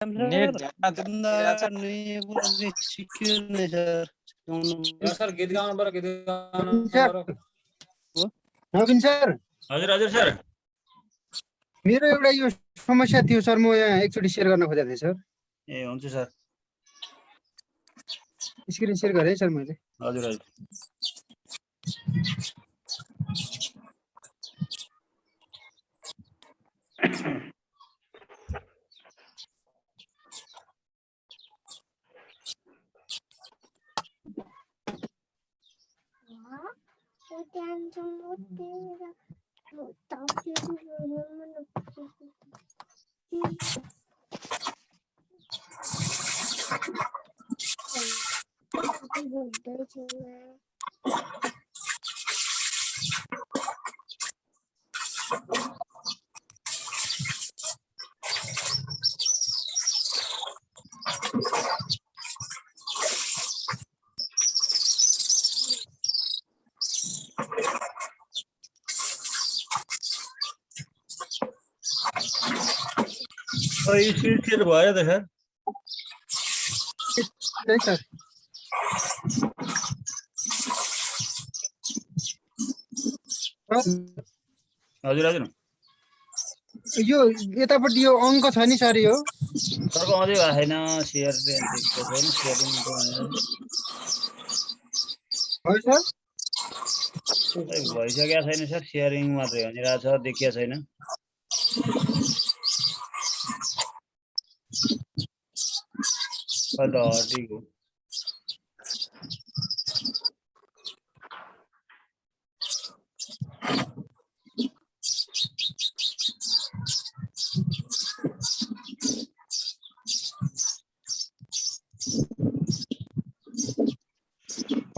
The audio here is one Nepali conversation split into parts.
नेट सर गीत गाउनु पर्यो गीत गाउनु सर पर्यो नवीन सर हजुर हजुर सर मेरो एउटा यो समस्या थियो सर म यहाँ एकचोटि शेयर गर्न खोजेको थिएँ सर ए हुन्छ सर स्क्रिन शेयर गरेँ सर मैले हजुर हजुर स्क्रिन शेयर भयो त सर है सर हजुर हजुर यो यतापट्टि यो अङ्क छ नि सर यो सरको अझै भएको छैन सेयर छैन सेयरिङ है सर भइसकेको छैन सर सेयरिङ मात्रै भनिरहेको छ देखिया छैन कता हटेको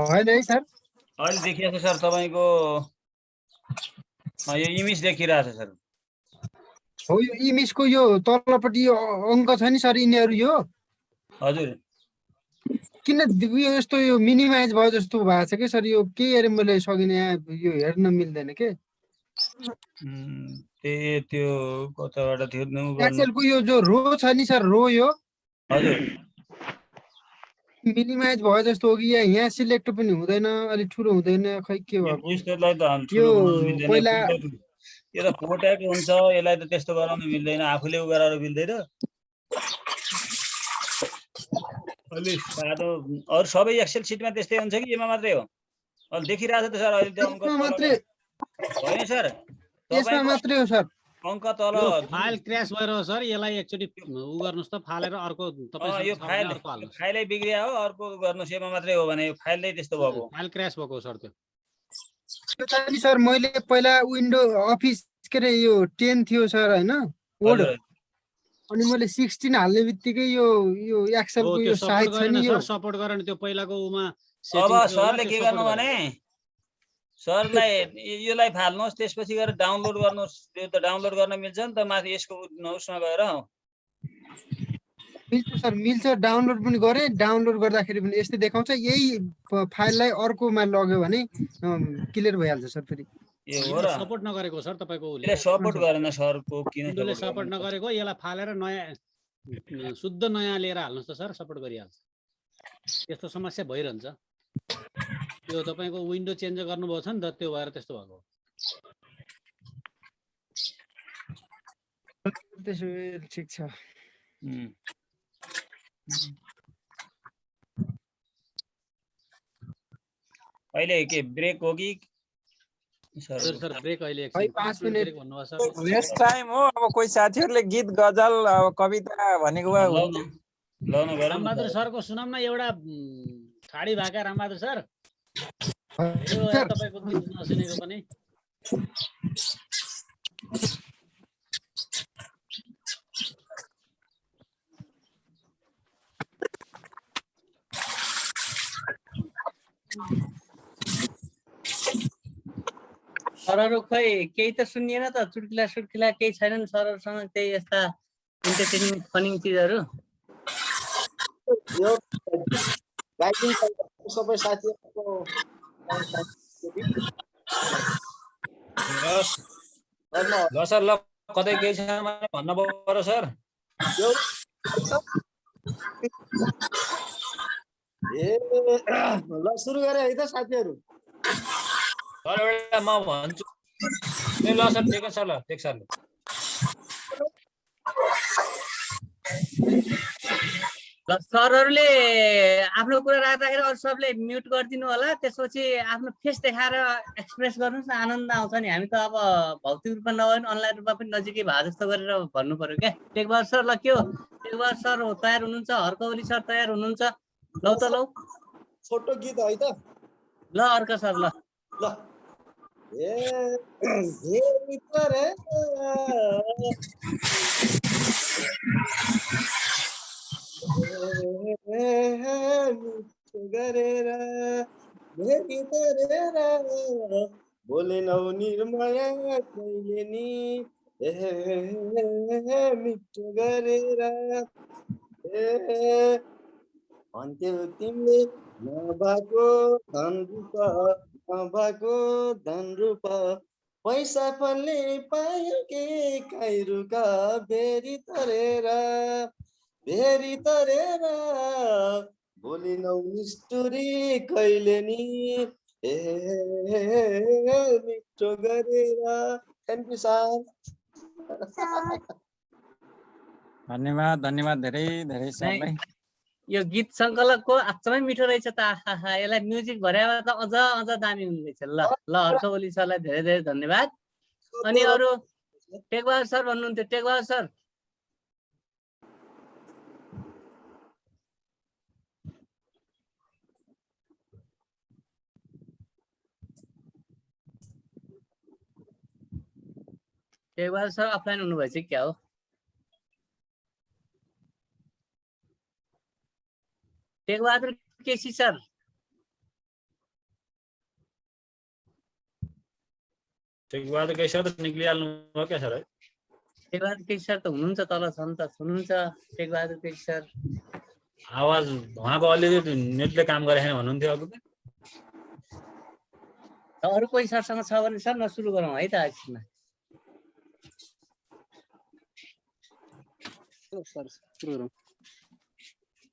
होइन है सर अहिले देखिएको छ सर तपाईको यो इमेज देखिरहेछ सर हो यो इमेजको यो तलपट्टि यो अङ्क छ नि सर यिनीहरू यो हजुर किन यो यस्तो यो मिनिमाइज भयो जस्तो भएको छ कि सर यो केही हेरेँ मैले सकिनँ यहाँ यो हेर्न मिल्दैन के त्यो कताबाट थियो नु गर्नु एक्सेलको यो जो रो छ नि सर रो यो हजुर मिनिमाइज भयो जस्तो हो कि यहाँ सिलेक्ट पनि हुँदैन अलि ठुलो हुँदैन खै के भयो यसलाई त हामी यो ठुलो बनाउन मिल्दैन पहिला यो त फोटेको हुन्छ यसलाई त त्यस्तो गराउन मिल्दैन आफूले गराएर मिल्दैन अलि सादो अरु सबै एक्सेल सिटमा त्यस्तै हुन्छ कि यसमा मात्रै हो अहिले देखिरहेछ त सर अहिले त्यो अङ्क मात्रै होइन सर यसमा मात्रै हो सर अङ्क तल फाइल क्र्याश भएर सर यसलाई एकचोटि उ गर्नुस् त फालेर अर्को तपाईसँग यो फाइलै बिग्रिया हो अर्को गर्नुस् यसमा मात्रै हो भने यो फाइलले त्यस्तो भएको फाइल क्र्याश भएको सर त्यो नि सर मैले पहिला विन्डो अफिस के रे यो 10 थियो सर हैन वर्ड अनि मैले 16 हाल्ने बित्तिकै यो एक्सेलको यो साइज छ नि यो सपोर्ट गरेन त्यो पहिलाको उमा अब सरले के गर्नु भने सरलाई योलाई फाल्नुहोस् त्यसपछि गएर डाउनलोड गर्नुहोस् यो त डाउनलोड गर्न मिल्छ नि त माथि यसको उसमा गएर मिल्छ सर मिल्छ डाउनलोड पनि गरे डाउनलोड गर्दाखेरि पनि यस्तै देखाउँछ यही फाइललाई अर्कोमा लग्यो भने क्लियर भइहाल्छ सर फेरि यो हो र सपोर्ट नगरेको सर तपाईको उले सपोर्ट गरेन सरको किन सपोर्ट नगरेको यसलाई फालेर नयाँ शुद्ध नयाँ लिएर हाल्नुस् त सर सपोर्ट गरिहाल्छ यस्तो समस्या भइरहन्छ यो तपाईको विन्डो चेन्ज गर्नुभएको छ नि त त्यो भएर त्यस्तो भएको त्यसो ठिक छ अहिले के ब्रेक हो कि सर ब्रेक अहिले 5 मिनेट भन्नु छ नेक्स्ट टाइम हो अब कोही साथीहरुले गीत गजल कविता भनेको भए हुन्छ ल न गरौँ रामबहादुर सरको सुनाम न एउटा खाडी भाका रामबहादुर सर यो तपाईको गीत नसुनेको पनि सरहरु खै केही त सुनिएन त चुटकिला सुटकिला केही छैनन् सरहरुसँग त्यही यस्ता इन्टरटेनिङ फनिङ चीजहरु यो राइटिङ सबै साथीहरुको ल सर ल कतै केही छ भने भन्नु पर्यो सर यो ल सुरु गरे है त साथीहरू। सर एउटा म भन्छु ए ल सर ठिक छ ल ठिक सर ल सरहरूले आफ्नो कुरा राख्दाखेरि अरू सबले म्युट गरिदिनु होला, त्यसपछि आफ्नो फेस देखाएर एक्सप्रेस गर्नुहोस् न, आनन्द आउँछ नि। हामी त अब भौतिक रूपमा नभए पनि अनलाइन रूपमा पनि नजिकै भए जस्तो गरेर भन्नु पर्यो क्या। टेकबहादुर सर ल के हो, टेकबहादुर सर तयार हुनुहुन्छ, हर्कौली सर तयार हुनुहुन्छ? लौ त लौ छोटो गीत है त। ल अर्का सर ल ल भेरी तरे मिठो गरेर भेरी तरेर बोलेनौ निर्मया कहिले नि मिठो गरेर भन्थ्यौ तिमीले नभएको धन रूप नभएको धन रूप पैसा फल्ने पायो के काइरुका भेरी तरेर बोलिनौ निष्ठुरी कहिले नि मिठो गरेर। Thank you sir. धन्यवाद धन्यवाद धेरै धेरै सरलाई। यो गीत सङ्कलकको अचम्मै मिठो रहेछ त। आहा यसलाई म्युजिक भर्याएर त अझ अझ दामी हुनेरहेछ। ल ल हर्कौली सरलाई धेरै धेरै धन्यवाद। अनि अरू टेकबहादुर सर भन्नुहुन्थ्यो, Tekbahadur sir. Tekbahadur sir offline हुनुभएछ क्या हो? टेकबहादुर केसी सर। टेकबहादुर केसी सर त निक्लिहाल्नु भयो क्या सर है? टेकबहादुर केसी सर त हुनुहुन्छ, तल छन् त, हुनुहुन्छ टेकबहादुर केसी सर। आवाज उहाँको अलिअलि नेटले काम गरेन भन्नुहुन्थ्यो अघि। अरू कोही सरसँग छ भने सर न सुरु गरौँ है त एकछिनमा।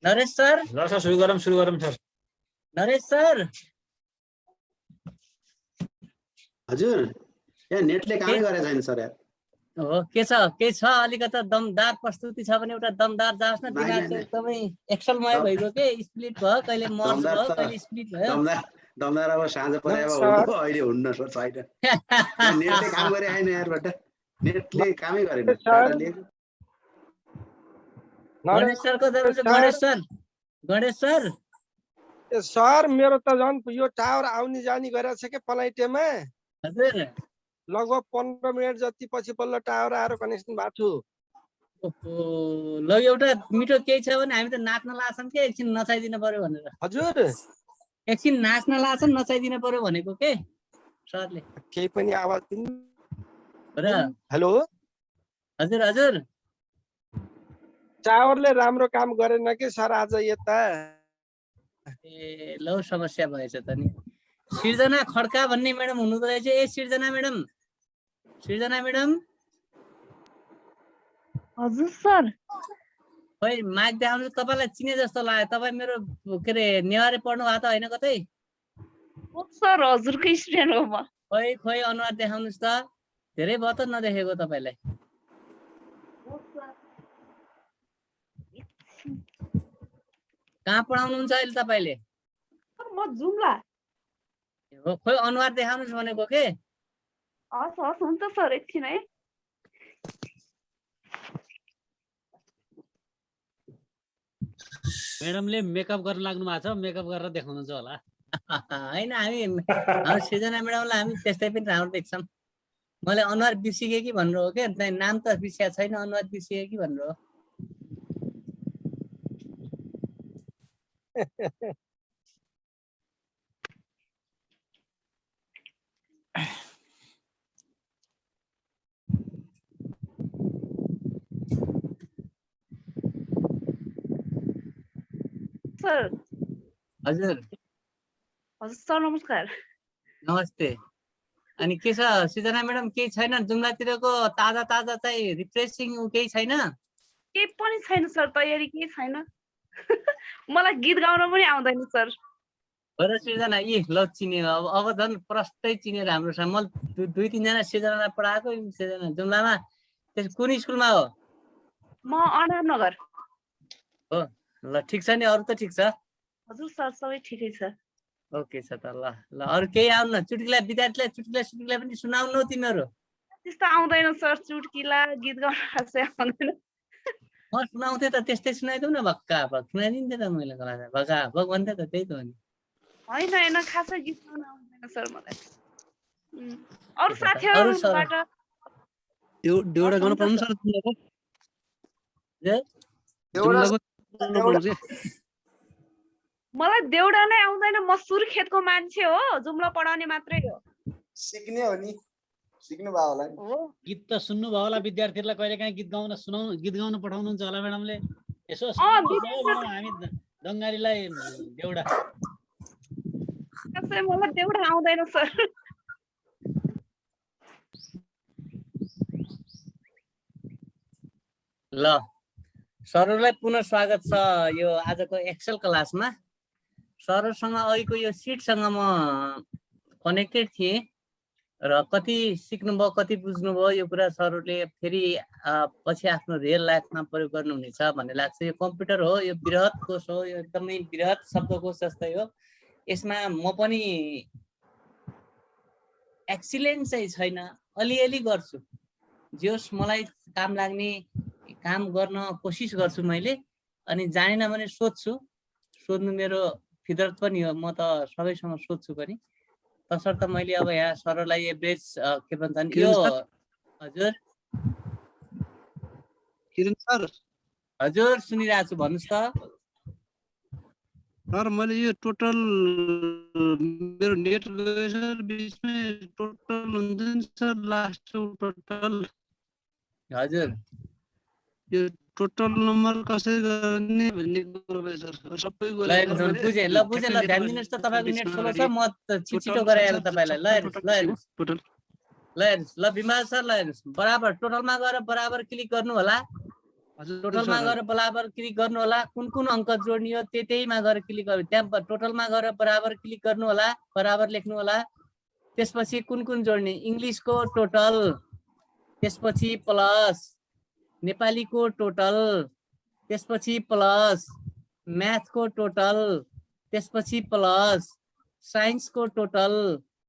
नरेश सर। ल सर सुरु गरौँ सर। नरेश सर। हजुर यहाँ नेटले कामै गरेको छैन सर यार। हो के छ अलिकति दमदार प्रस्तुति छ भने एउटा दमदार जाओस् न। दिमाग चाहिँ एकदमै एक्सलमय भइगयो के, स्प्लिट भयो, कहिले मर्ज भयो, कहिले स्प्लिट भयो। दमदार अब साँझ परे अब हुनु अहिले हुन्न सर छैन। नेटले काम गरे छैन यारबाट, नेटले कामै गरेन। गणेश सरको दरबार गणेश सर। सर मेरो त झन् यो टावर आउने जाने गरेको छ के पलाइटेमा। हजुर लगभग 15 मिनट जति पछि बल्ल टावर आएर कनेक्सन भएको छु। ल एउटा मिठो केही छ भने हामी त नाच्न लाग्छौँ के, एकछिन नचाइदिनु पर्यो भनेर। हजुर एकछिन नाच्न लाग्छौँ, नचाइदिनु पर्यो भनेको के सरले। केही पनि आवाज दिनु र हेलो। हजुर हजुर टावरले राम्रो काम गरेन कि सर आज यता। ए लौ समस्या भएछ त नि। सृजना खड्का भन्ने म्याडम हुनुहुँदो रहेछ। ए सृजना म्याडम। हजुर सर। खोइ माइक देखाउनु, तपाईँलाई चिने जस्तो लाग्यो। तपाईँ मेरो के अरे नेवारी पढ्नु भएको त होइन कतै? सर हजुरकै स्टुडेन्ट हो म। खोइ अनुहार देखाउनुहोस् त, धेरै भयो त नदेखेको तपाईँलाई। कहाँ पढाउनुहुन्छ अहिले तपाईँले? म जुम्ला। खोइ अनुहार देखाउनुहोस् भनेको के। हस् हस् हुन्छ सर एकछिन है। म्याडमले मेकअप गर्न लाग्नु भएको छ, मेकअप गरेर देखाउनुहुन्छ होला। होइन हामी सृजना म्याडमलाई हामी त्यस्तै पनि राम्रो देख्छौँ। मैले अनुहार बिर्सिएँ कि भनेर हो क्या, नाम त बिर्सिएको छैन, अनुहार बिर्सिएँ कि भनेर हो। सर। हजुर सर नमस्कार। नमस्ते। अनि के छ सृजना म्याडम, केही छैन जुम्लातिरको ताजा चाहिँ रिफ्रेसिङ केही छैन? केही पनि छैन सर, तयारी केही छैन। मलाई गीत गाउन पनि आउँदैन सर। हो र सृजना, ल चिन्यो, अब झन् प्रष्टै चिनेर हाम्रो छ। म 2-3 जना सृजनालाई पढाएको, सृजना जुम्लामा। त्यस कुन स्कुलमा हो? म अनारनगर। हो, ल ठिक छ नि, अरू त ठिक छ? हजुर सर, सबै ठिकै छ। ओके छ त, ल ल अरू केही आउनु न, चुटकिला विद्यार्थीलाई चुटकिला पनि सुनाउनु तिमीहरू। त्यस्तो आउँदैन सर, चुटकिला गीत गाउन खासै आउँदैन। म सुनाउँथेँ त, त्यस्तै सुनाइदिउँ न, भक्का भक सुनाइदिन्थेँ त मैले कलाकार, भक्का भक भन्थेँ त, त्यही त हो नि। होइन खासै गीत गाउन आउँदैन सर मलाई। अरू अरू साथीहरूबाट देउडा गाउन पाउनु सर जुम्लाको? जुम्लाको पाउनु के? मलाई देउडा नै आउँदैन, म सुर्खेतको मान्छे हो, जुम्ला पढाउने मात्रै हो। सिक्ने हो नि, सिक्नु भयो होला नि। हो गीत त सुन्नु भयो होला, विद्यार्थीहरूलाई कहिलेकाहीँ गीत गाउन पठाउनुहुन्छ होला म्याडमले। यसो म्याडम हामी दङ्गारीलाई देउडा। खासै मलाई देउडा आउँदैन सर। ल सरहरूलाई पुनः स्वागत छ यो आजको एक्सेल क्लासमा। सरहरूसँग अहिलेको यो सिटसँग म कनेक्टेड थिएँ र कति सिक्नुभयो, कति बुझ्नुभयो यो कुरा सरहरूले फेरि पछि आफ्नो रियल लाइफमा प्रयोग गर्नुहुनेछ भन्ने लाग्छ। यो कम्प्युटर हो, यो बृहत कोष हो, यो एकदमै बृहत शब्दकोश जस्तै हो। यसमा म पनि एक्सिलेन्ट चाहिँ छैन, अलिअलि गर्छु, जोस् मलाई काम लाग्ने काम गर्न कोसिस गर्छु मैले। अनि जानेन भने सोध्छु, सोध्नु मेरो फितरत पनि हो, म त सबैसँग सोध्छु पनि। तसर्थ मैले अब यहाँ सरलाई एभरेज के भन्छन् यो। हजुर किरण सर, हजुर सुनिरहेको छु, भन्नुहोस् त। सर मैले यो टोटल मेरो नेट गयो सर, बिचमै टोटल हुन्छ नि सर, लास्ट टोटल। हजुर यो टोटल नम्बर कसरी गर्ने भन्ने कुरो भयो सर, सबै ल बुझेँ, ल बुझेँ, ल ध्यान दिनुहोस् त। तपाईँको नेट स्लो छ, म छिटो गराएर तपाईँलाई। ल हेर्नुहोस्, ल हेर्नुहोस्, ल बिमार सर, ल हेर्नुहोस्, बराबर टोटलमा गएर बराबर क्लिक गर्नु होला। टोटलमा गएर बराबर क्लिक गर्नु होला। कुन कुन अङ्क जोड्ने हो त्यहीमा गएर क्लिक गर्नु, त्यहाँ टोटलमा गएर बराबर क्लिक गर्नु होला, बराबर लेख्नु होला। त्यसपछि कुन कुन जोड्ने, इङ्ग्लिसको टोटल, त्यसपछि प्लस नेपालीको टोटल, त्यसपछि प्लस म्याथको टोटल, त्यसपछि प्लस साइन्सको टोटल,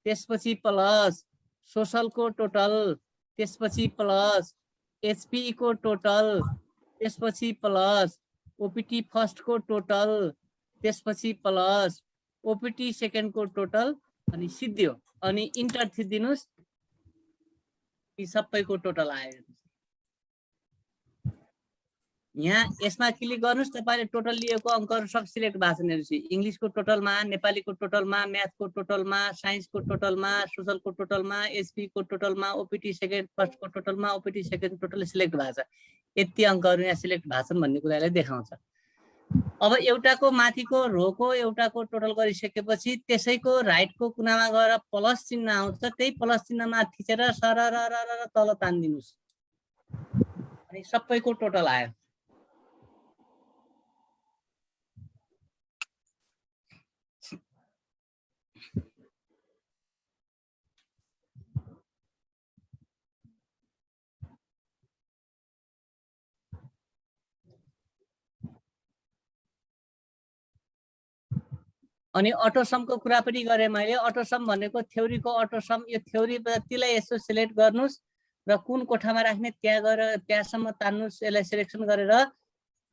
त्यसपछि प्लस सोशलको टोटल, त्यसपछि प्लस एचपी को टोटल, त्यसपछि प्लस ओपीटी फर्स्ट को टोटल, त्यसपछि प्लस ओपीटी सेकेन्ड को टोटल, अनि सिद्धियो। अनि इन्टर थिचिदिनुस्, यी सबैको टोटल आयो। यहाँ यसमा क्लिक गर्नुस्, तपाईले टोटल लिएको अङ्कहरु सब सिलेक्ट भएको छ। हेर्नुस्, इंग्लिशको टोटलमा, नेपालीको टोटलमा, म्याथको टोटलमा, साइन्सको टोटलमा, सोशलको टोटलमा, एचपी को टोटलमा, ओपीटी सेकेन्ड फर्स्टको टोटलमा, ओपीटी सेकेन्ड टोटल सिलेक्ट भएको छ। यति अङ्कहरु यहाँ सिलेक्ट भएको छन् भन्ने कुरालाई देखाउँछ। अब एउटाको माथिको रोको एउटाको टोटल गरिसकेपछि त्यसैको राइटको कुनामा गएर प्लस चिन्ह आउँछ, त्यही प्लस चिन्हमा थिचेर सरर तल तान्दिनुस्, अनि सबैको टोटल आयो। अनि अटोसमको कुरा पनि गरेँ मैले। अटोसम भनेको थ्योरीको अटोसम, यो थ्योरी प्रतिलाई यसो सिलेक्ट गर्नुस् र कुन कोठामा राख्ने त्यहाँ गएर त्यहाँसम्म तान्नुस्। यसलाई सिलेक्सन गरेर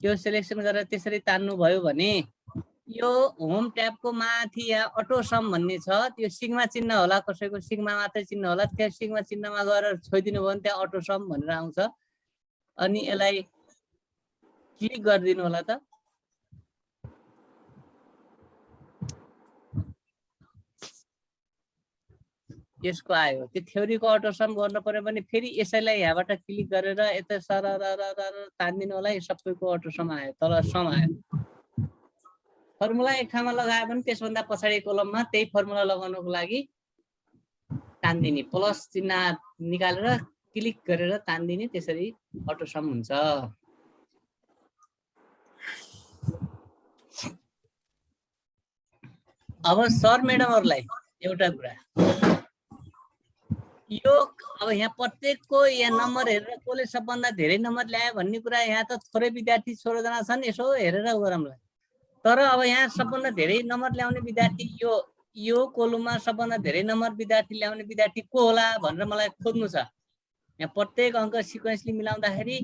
यो सिलेक्सन गरेर त्यसरी तान्नु भयो भने यो होम ट्याबको माथि यहाँ अटोसम भन्ने छ, त्यो सिग्मा चिन्ह होला, कसैको सिग्मा मात्रै चिन्ह होला, त्यहाँ सिग्मा चिन्हमा गएर छोइदिनु भयो भने त्यहाँ अटोसम भनेर आउँछ। अनि यसलाई क्लिक गरिदिनु होला त। यसको आयो। त्यो थ्योरीको अटोसम गर्नु पर्यो भने फेरि यसैलाई यहाँबाट क्लिक गरेर यता सरर तान्दिनु होला, यो सबैको अटोसम आयो, तल सम आयो। फर्मुला एक ठाउँमा लगायो भने त्यसभन्दा पछाडि कोलममा त्यही फर्मुला लगाउनको लागि तान्दिने, प्लस चिन्ह निकालेर क्लिक गरेर तान्दिने, त्यसरी अटोसम हुन्छ। अब सर म्याडमहरूलाई एउटा कुरा, यो अब यहाँ प्रत्येकको यहाँ नम्बर हेरेर कसले सबभन्दा धेरै नम्बर ल्यायो भन्ने कुरा यहाँ त थोरै विद्यार्थी 16 जना छन्, यसो हेरेर गरौँला। तर अब यहाँ सबभन्दा धेरै नम्बर ल्याउने विद्यार्थी यो कोलममा सबभन्दा धेरै नम्बर विद्यार्थी ल्याउने विद्यार्थी को होला भनेर मलाई खोज्नु छ। यहाँ प्रत्येक अङ्क सिक्वेन्सली मिलाउँदाखेरि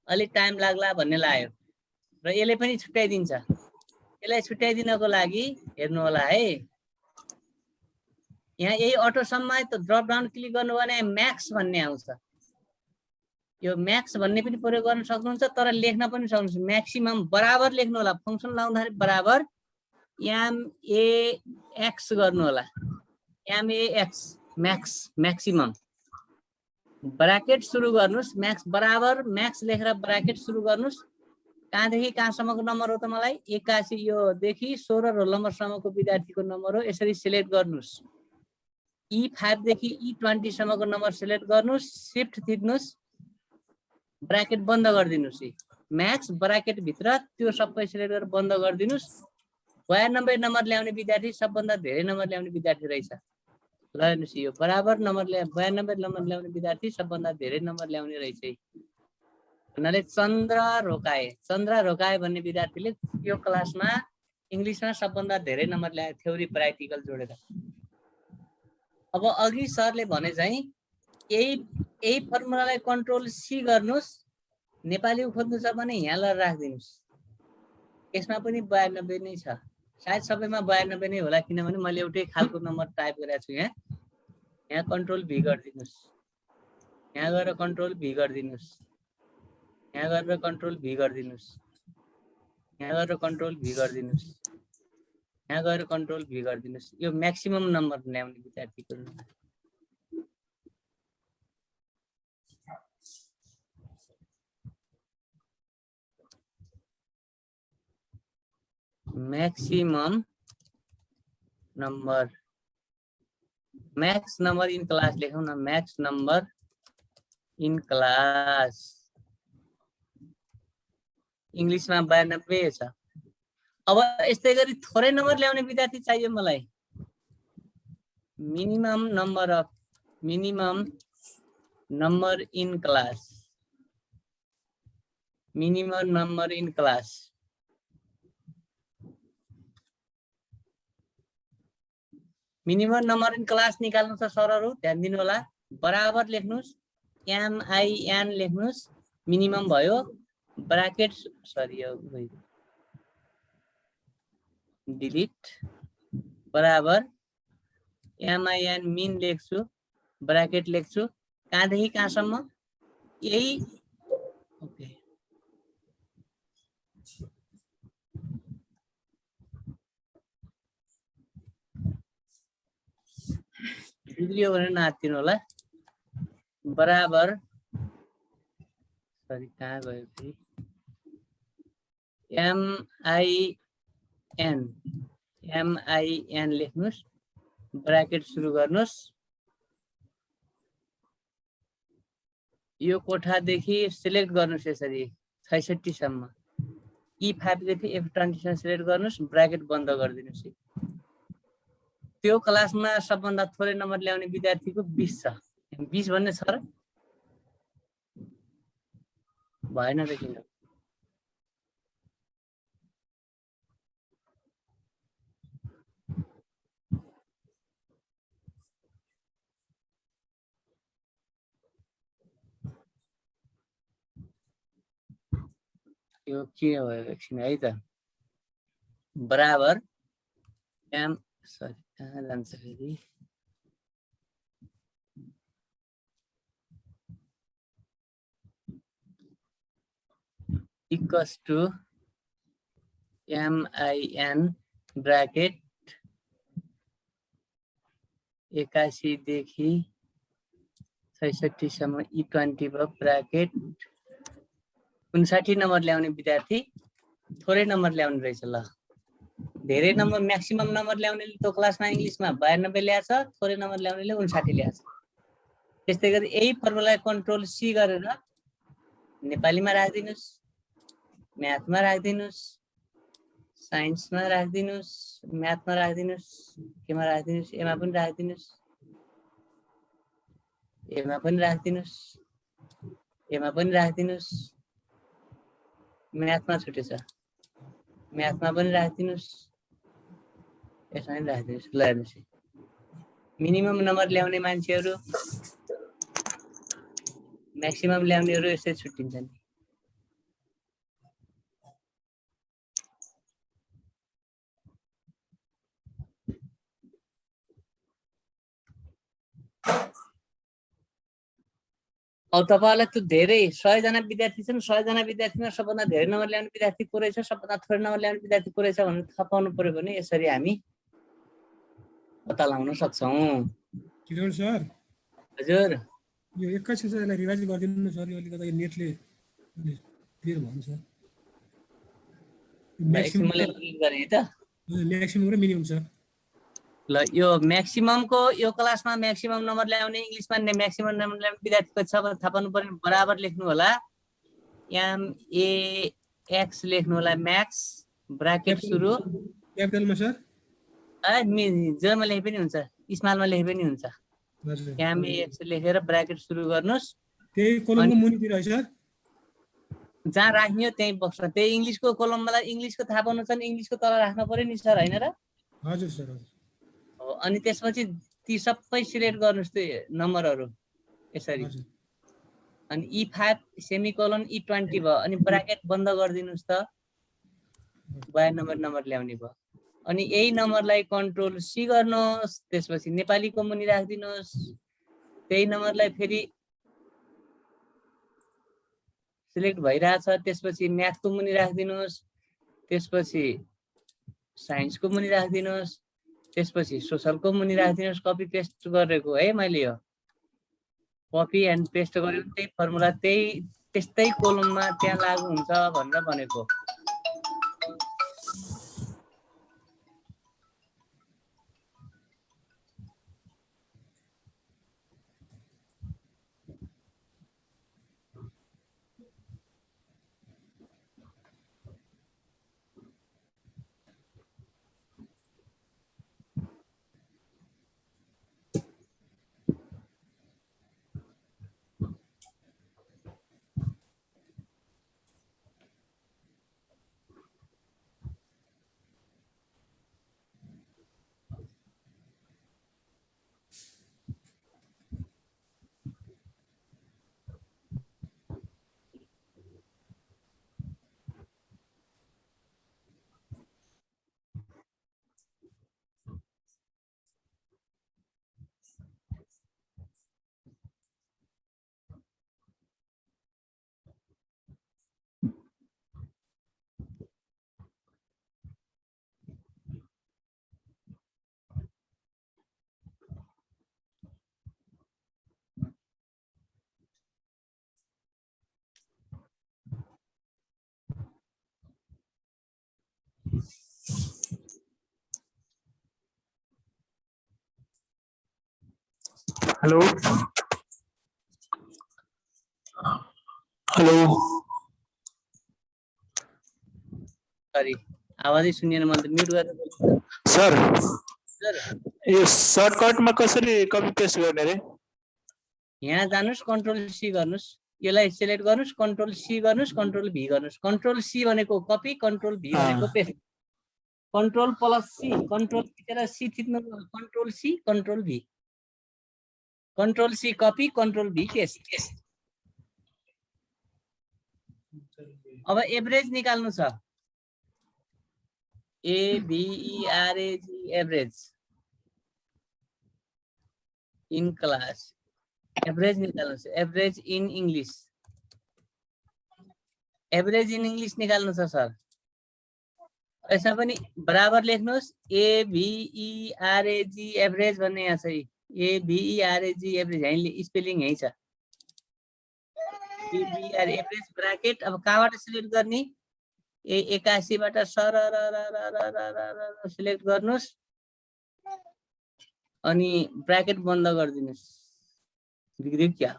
अलिक टाइम लाग्ला भन्ने लाग्यो र यसले पनि छुट्याइदिन्छ। यसलाई छुट्याइदिनको लागि हेर्नु होला है, यहाँ यही अटोसम्ममा ड्रप डाउन क्लिक गर्नु भने म्याक्स भन्ने आउँछ। यो म्याक्स भन्ने पनि प्रयोग गर्न सक्नुहुन्छ, तर लेख्न पनि सक्नुहुन्छ। म्याक्सिमम बराबर लेख्नु होला, फङ्सन लाउँदाखेरि बराबर MAX गर्नु होला, MAX म्याक्स म्याक्सिमम ब्राकेट सुरु गर्नुस्, म्याक्स बराबर म्याक्स लेखेर ब्राकेट सुरु गर्नुस्। कहाँदेखि कहाँसम्मको नम्बर हो त मलाई 81 योदेखि 16 रोल नम्बरसम्मको विद्यार्थीको नम्बर हो। यसरी सिलेक्ट गर्नुस्, E5 देखि E20 सम्मको नम्बर सिलेक्ट गर्नुस्, शिफ्ट थिच्नुस्, ब्राकेट बन्द गरिदिनुस्। म्याक्स ब्राकेट भित्र त्यो सबै सिलेक्ट गरेर बन्द गरिदिनुस्। 92 नम्बर ल्याउने विद्यार्थी सबभन्दा धेरै नम्बर ल्याउने विद्यार्थी रहेछ। ल हेर्नुस्, यो बराबर नम्बर 92 नम्बर ल्याउने विद्यार्थी सबभन्दा धेरै नम्बर ल्याउने रहेछ। हुनाले चन्द्र रोकाए भन्ने विद्यार्थीले यो क्लासमा इङ्ग्लिसमा सबभन्दा धेरै नम्बर ल्याए, थ्योरी प्र्याक्टिकल जोडेर। अब अघि सरले भने चाहिँ यही फर्मुलालाई कन्ट्रोल सी गर्नुस्, नेपाली खोज्नु छ भने यहाँ ल राखिदिनुस्। यसमा पनि 92 नै छ, सायद सबैमा 92 नै होला, किनभने मैले एउटै खालको नम्बर टाइप गरेको छु। यहाँ कन्ट्रोल भी गरिदिनुस्, यहाँ गएर कन्ट्रोल भी गरिदिनुस्, यहाँ गरेर कन्ट्रोल भी गरिदिनुस्, यहाँ गरेर कन्ट्रोल भी गरिदिनुस्, यहाँ गएर कन्ट्रोल भी गरिदिनुस्। यो म्याक्सिमम नम्बर ल्याउने विद्यार्थीको maximum number, max number in class लेखौँ न, मैक्स नंबर इन क्लास इंग्लिशमा 92 छ। अब यस्तै गरी थोरै नम्बर ल्याउने विद्यार्थी चाहियो मलाई। Minimum number in class, minimum number in class. Minimum number in class निकाल्नु छ सरहरु, ध्यान दिनु होला। बराबर लेख्नुस्, MIN लेख्नुस्, मिनिमम भयो, ब्राकेट सरी डिलिट, बराबर MIN मिन लेख्छु, ब्राकेट लेख्छु, कहाँदेखि कहाँसम्म यही। ओके, बिग्रियो भने नआत्तिनु होला। बराबर सरी कहाँ गयो फेरि, MIN लेख्नुस्, ब्राकेट सुरु गर्नुस्। यो कोठादेखि सिलेक्ट गर्नुस् यसरी 66 सम्म, E5 देखि F20 सम्म सिलेक्ट गर्नुस्, ब्राकेट बन्द गरिदिनुस्। त्यो क्लासमा सबभन्दा थोरै नम्बर ल्याउने विद्यार्थीको 20 छ। 20 भन्ने छ र भएन त किन? यो के भयो एकछिन है त। बराबर सरी कहाँ जान्छ फेरि, इक्वल्स टु MIN ब्राकेट 81 देखि 66 सम्म E20 भयो, ब्राकेट 59 नम्बर ल्याउने विद्यार्थी थोरै नम्बर ल्याउने रहेछ। ल धेरै नम्बर म्याक्सिमम नम्बर ल्याउनेले त्यो क्लासमा इङ्ग्लिसमा 92 ल्याएछ, थोरै नम्बर ल्याउनेले 59 ल्याएछ। त्यस्तै गरी यही फर्मुलालाई कन्ट्रोल सी गरेर नेपालीमा राखिदिनुस्, म्याथमा राखिदिनुस्, साइन्समा राखिदिनुस्, म्याथमा राखिदिनुस्, केमा राखिदिनुस्, एमा पनि राखिदिनुस्, एमा पनि राखिदिनुस्, एमा पनि राखिदिनुस्। म्याथमा छुटेछ, म्याथमा पनि राखिदिनुस्, यसमा पनि राखिदिनुस्। ल हेर्नुहोस्, मिनिमम नम्बर ल्याउने मान्छेहरू म्याक्सिमम ल्याउनेहरू यसै छुट्टिन्छन्। अब तपाईँहरूलाई त्यो धेरै 100 जना विद्यार्थी छन्, 100 जना विद्यार्थीमा सबभन्दा धेरै नम्बर ल्याउने विद्यार्थी को रहेछ, सबभन्दा थोरै नम्बर ल्याउने विद्यार्थी को रहेछ भनेर थाहा पाउनु पर्यो भने यसरी हामी पत्ता लगाउन सक्छौँ। किरण सर, हजुर यो एकैछिन चाहिँ यसलाई रिभाइज गरिदिनु न सर, यो अलिकति नेटले क्लियर भन्नु सर। एकछिन मैले क्लिक गरेँ है त। म्याक्सिमम र मिनिमम सर। ल यो म्याक्सिममको यो क्लासमा म्याक्सिमम नम्बर ल्याउने इङ्ग्लिसमा म्याक्सिमम नम्बर ल्याउने विद्यार्थी कति छ भनेर थाहा पाउनु पर्यो। बराबर लेख्नु होला, MAX लेख्नु होला, म्याक्स ब्राकेट सुरु क्यापिटलमा सर, जरमा लेखे पनि हुन्छ, स्मलमा लेखे पनि हुन्छ। MAX लेखेर ब्राकेट सुरु गर्नुस्। त्यही कोलमको मुनितिर है सर, जहाँ राख्ने हो त्यही बक्समा। त्यही इङ्ग्लिसको कोलमलाई इङ्ग्लिसको थाहा पाउनु छ भने इङ्ग्लिसको तल राख्न पर्यो नि सर, होइन र? हजुर सर, हजुर। हो, अनि त्यसपछि ती सबै सिलेक्ट गर्नुहोस् त्यो नम्बरहरू यसरी। अनि E5 सेमिकोलन E20 भयो, अनि ब्राकेट बन्द गरिदिनुहोस् त, 52 नम्बर ल्याउने भयो। अनि यही नम्बरलाई कन्ट्रोल C गर्नुहोस्, त्यसपछि नेपालीको मुनि राखिदिनुहोस्। त्यही नम्बरलाई फेरि सिलेक्ट भइरहेछ, त्यसपछि म्याथको मुनि राखिदिनुहोस्, त्यसपछि साइन्सको मुनि राखिदिनुहोस्, त्यसपछि सोशलको मुनि राखिदिनुहोस्। कपी पेस्ट गरेको है मैले, यो कपी एन्ड पेस्ट गरेको त्यही फर्मुला त्यस्तै कोलममा त्यहाँ लागु हुन्छ भनेर भनेको। हेलो हेलो सरी आवाजै सुनिएन, मैले त म्युट गरेर सर, सर यो सर्टकटमा कसरी कपी पेस्ट गर्ने रे? यहाँ जानुस्, कन्ट्रोल C गर्नुस्, यसलाई सिलेक्ट गर्नुस्, कन्ट्रोल C गर्नुस्, कन्ट्रोल V गर्नुस्। कन्ट्रोल C भनेको कपी, कन्ट्रोल V भनेको paste. Control plus C, control थिचेर C थिच्नु, control C control V, control C copy, control V paste. अब एभरेज निकाल्नु छ, AVERAG average in class. Average निकाल्नु छ, average in English, average in English निकाल्नु छ सर। यसमा पनि बराबर लेख्नुहोस्, AVERAG एभरेज भन्ने यहाँ छ, AVERAG एभरेज, यहीँ स्पेलिङ यही छ, AVER एभरेज ब्राकेट। अब कहाँबाट सिलेक्ट गर्ने? 81 बाट सर सिलेक्ट गर्नुहोस्, अनि ब्राकेट बन्द गरिदिनुहोस्। क्या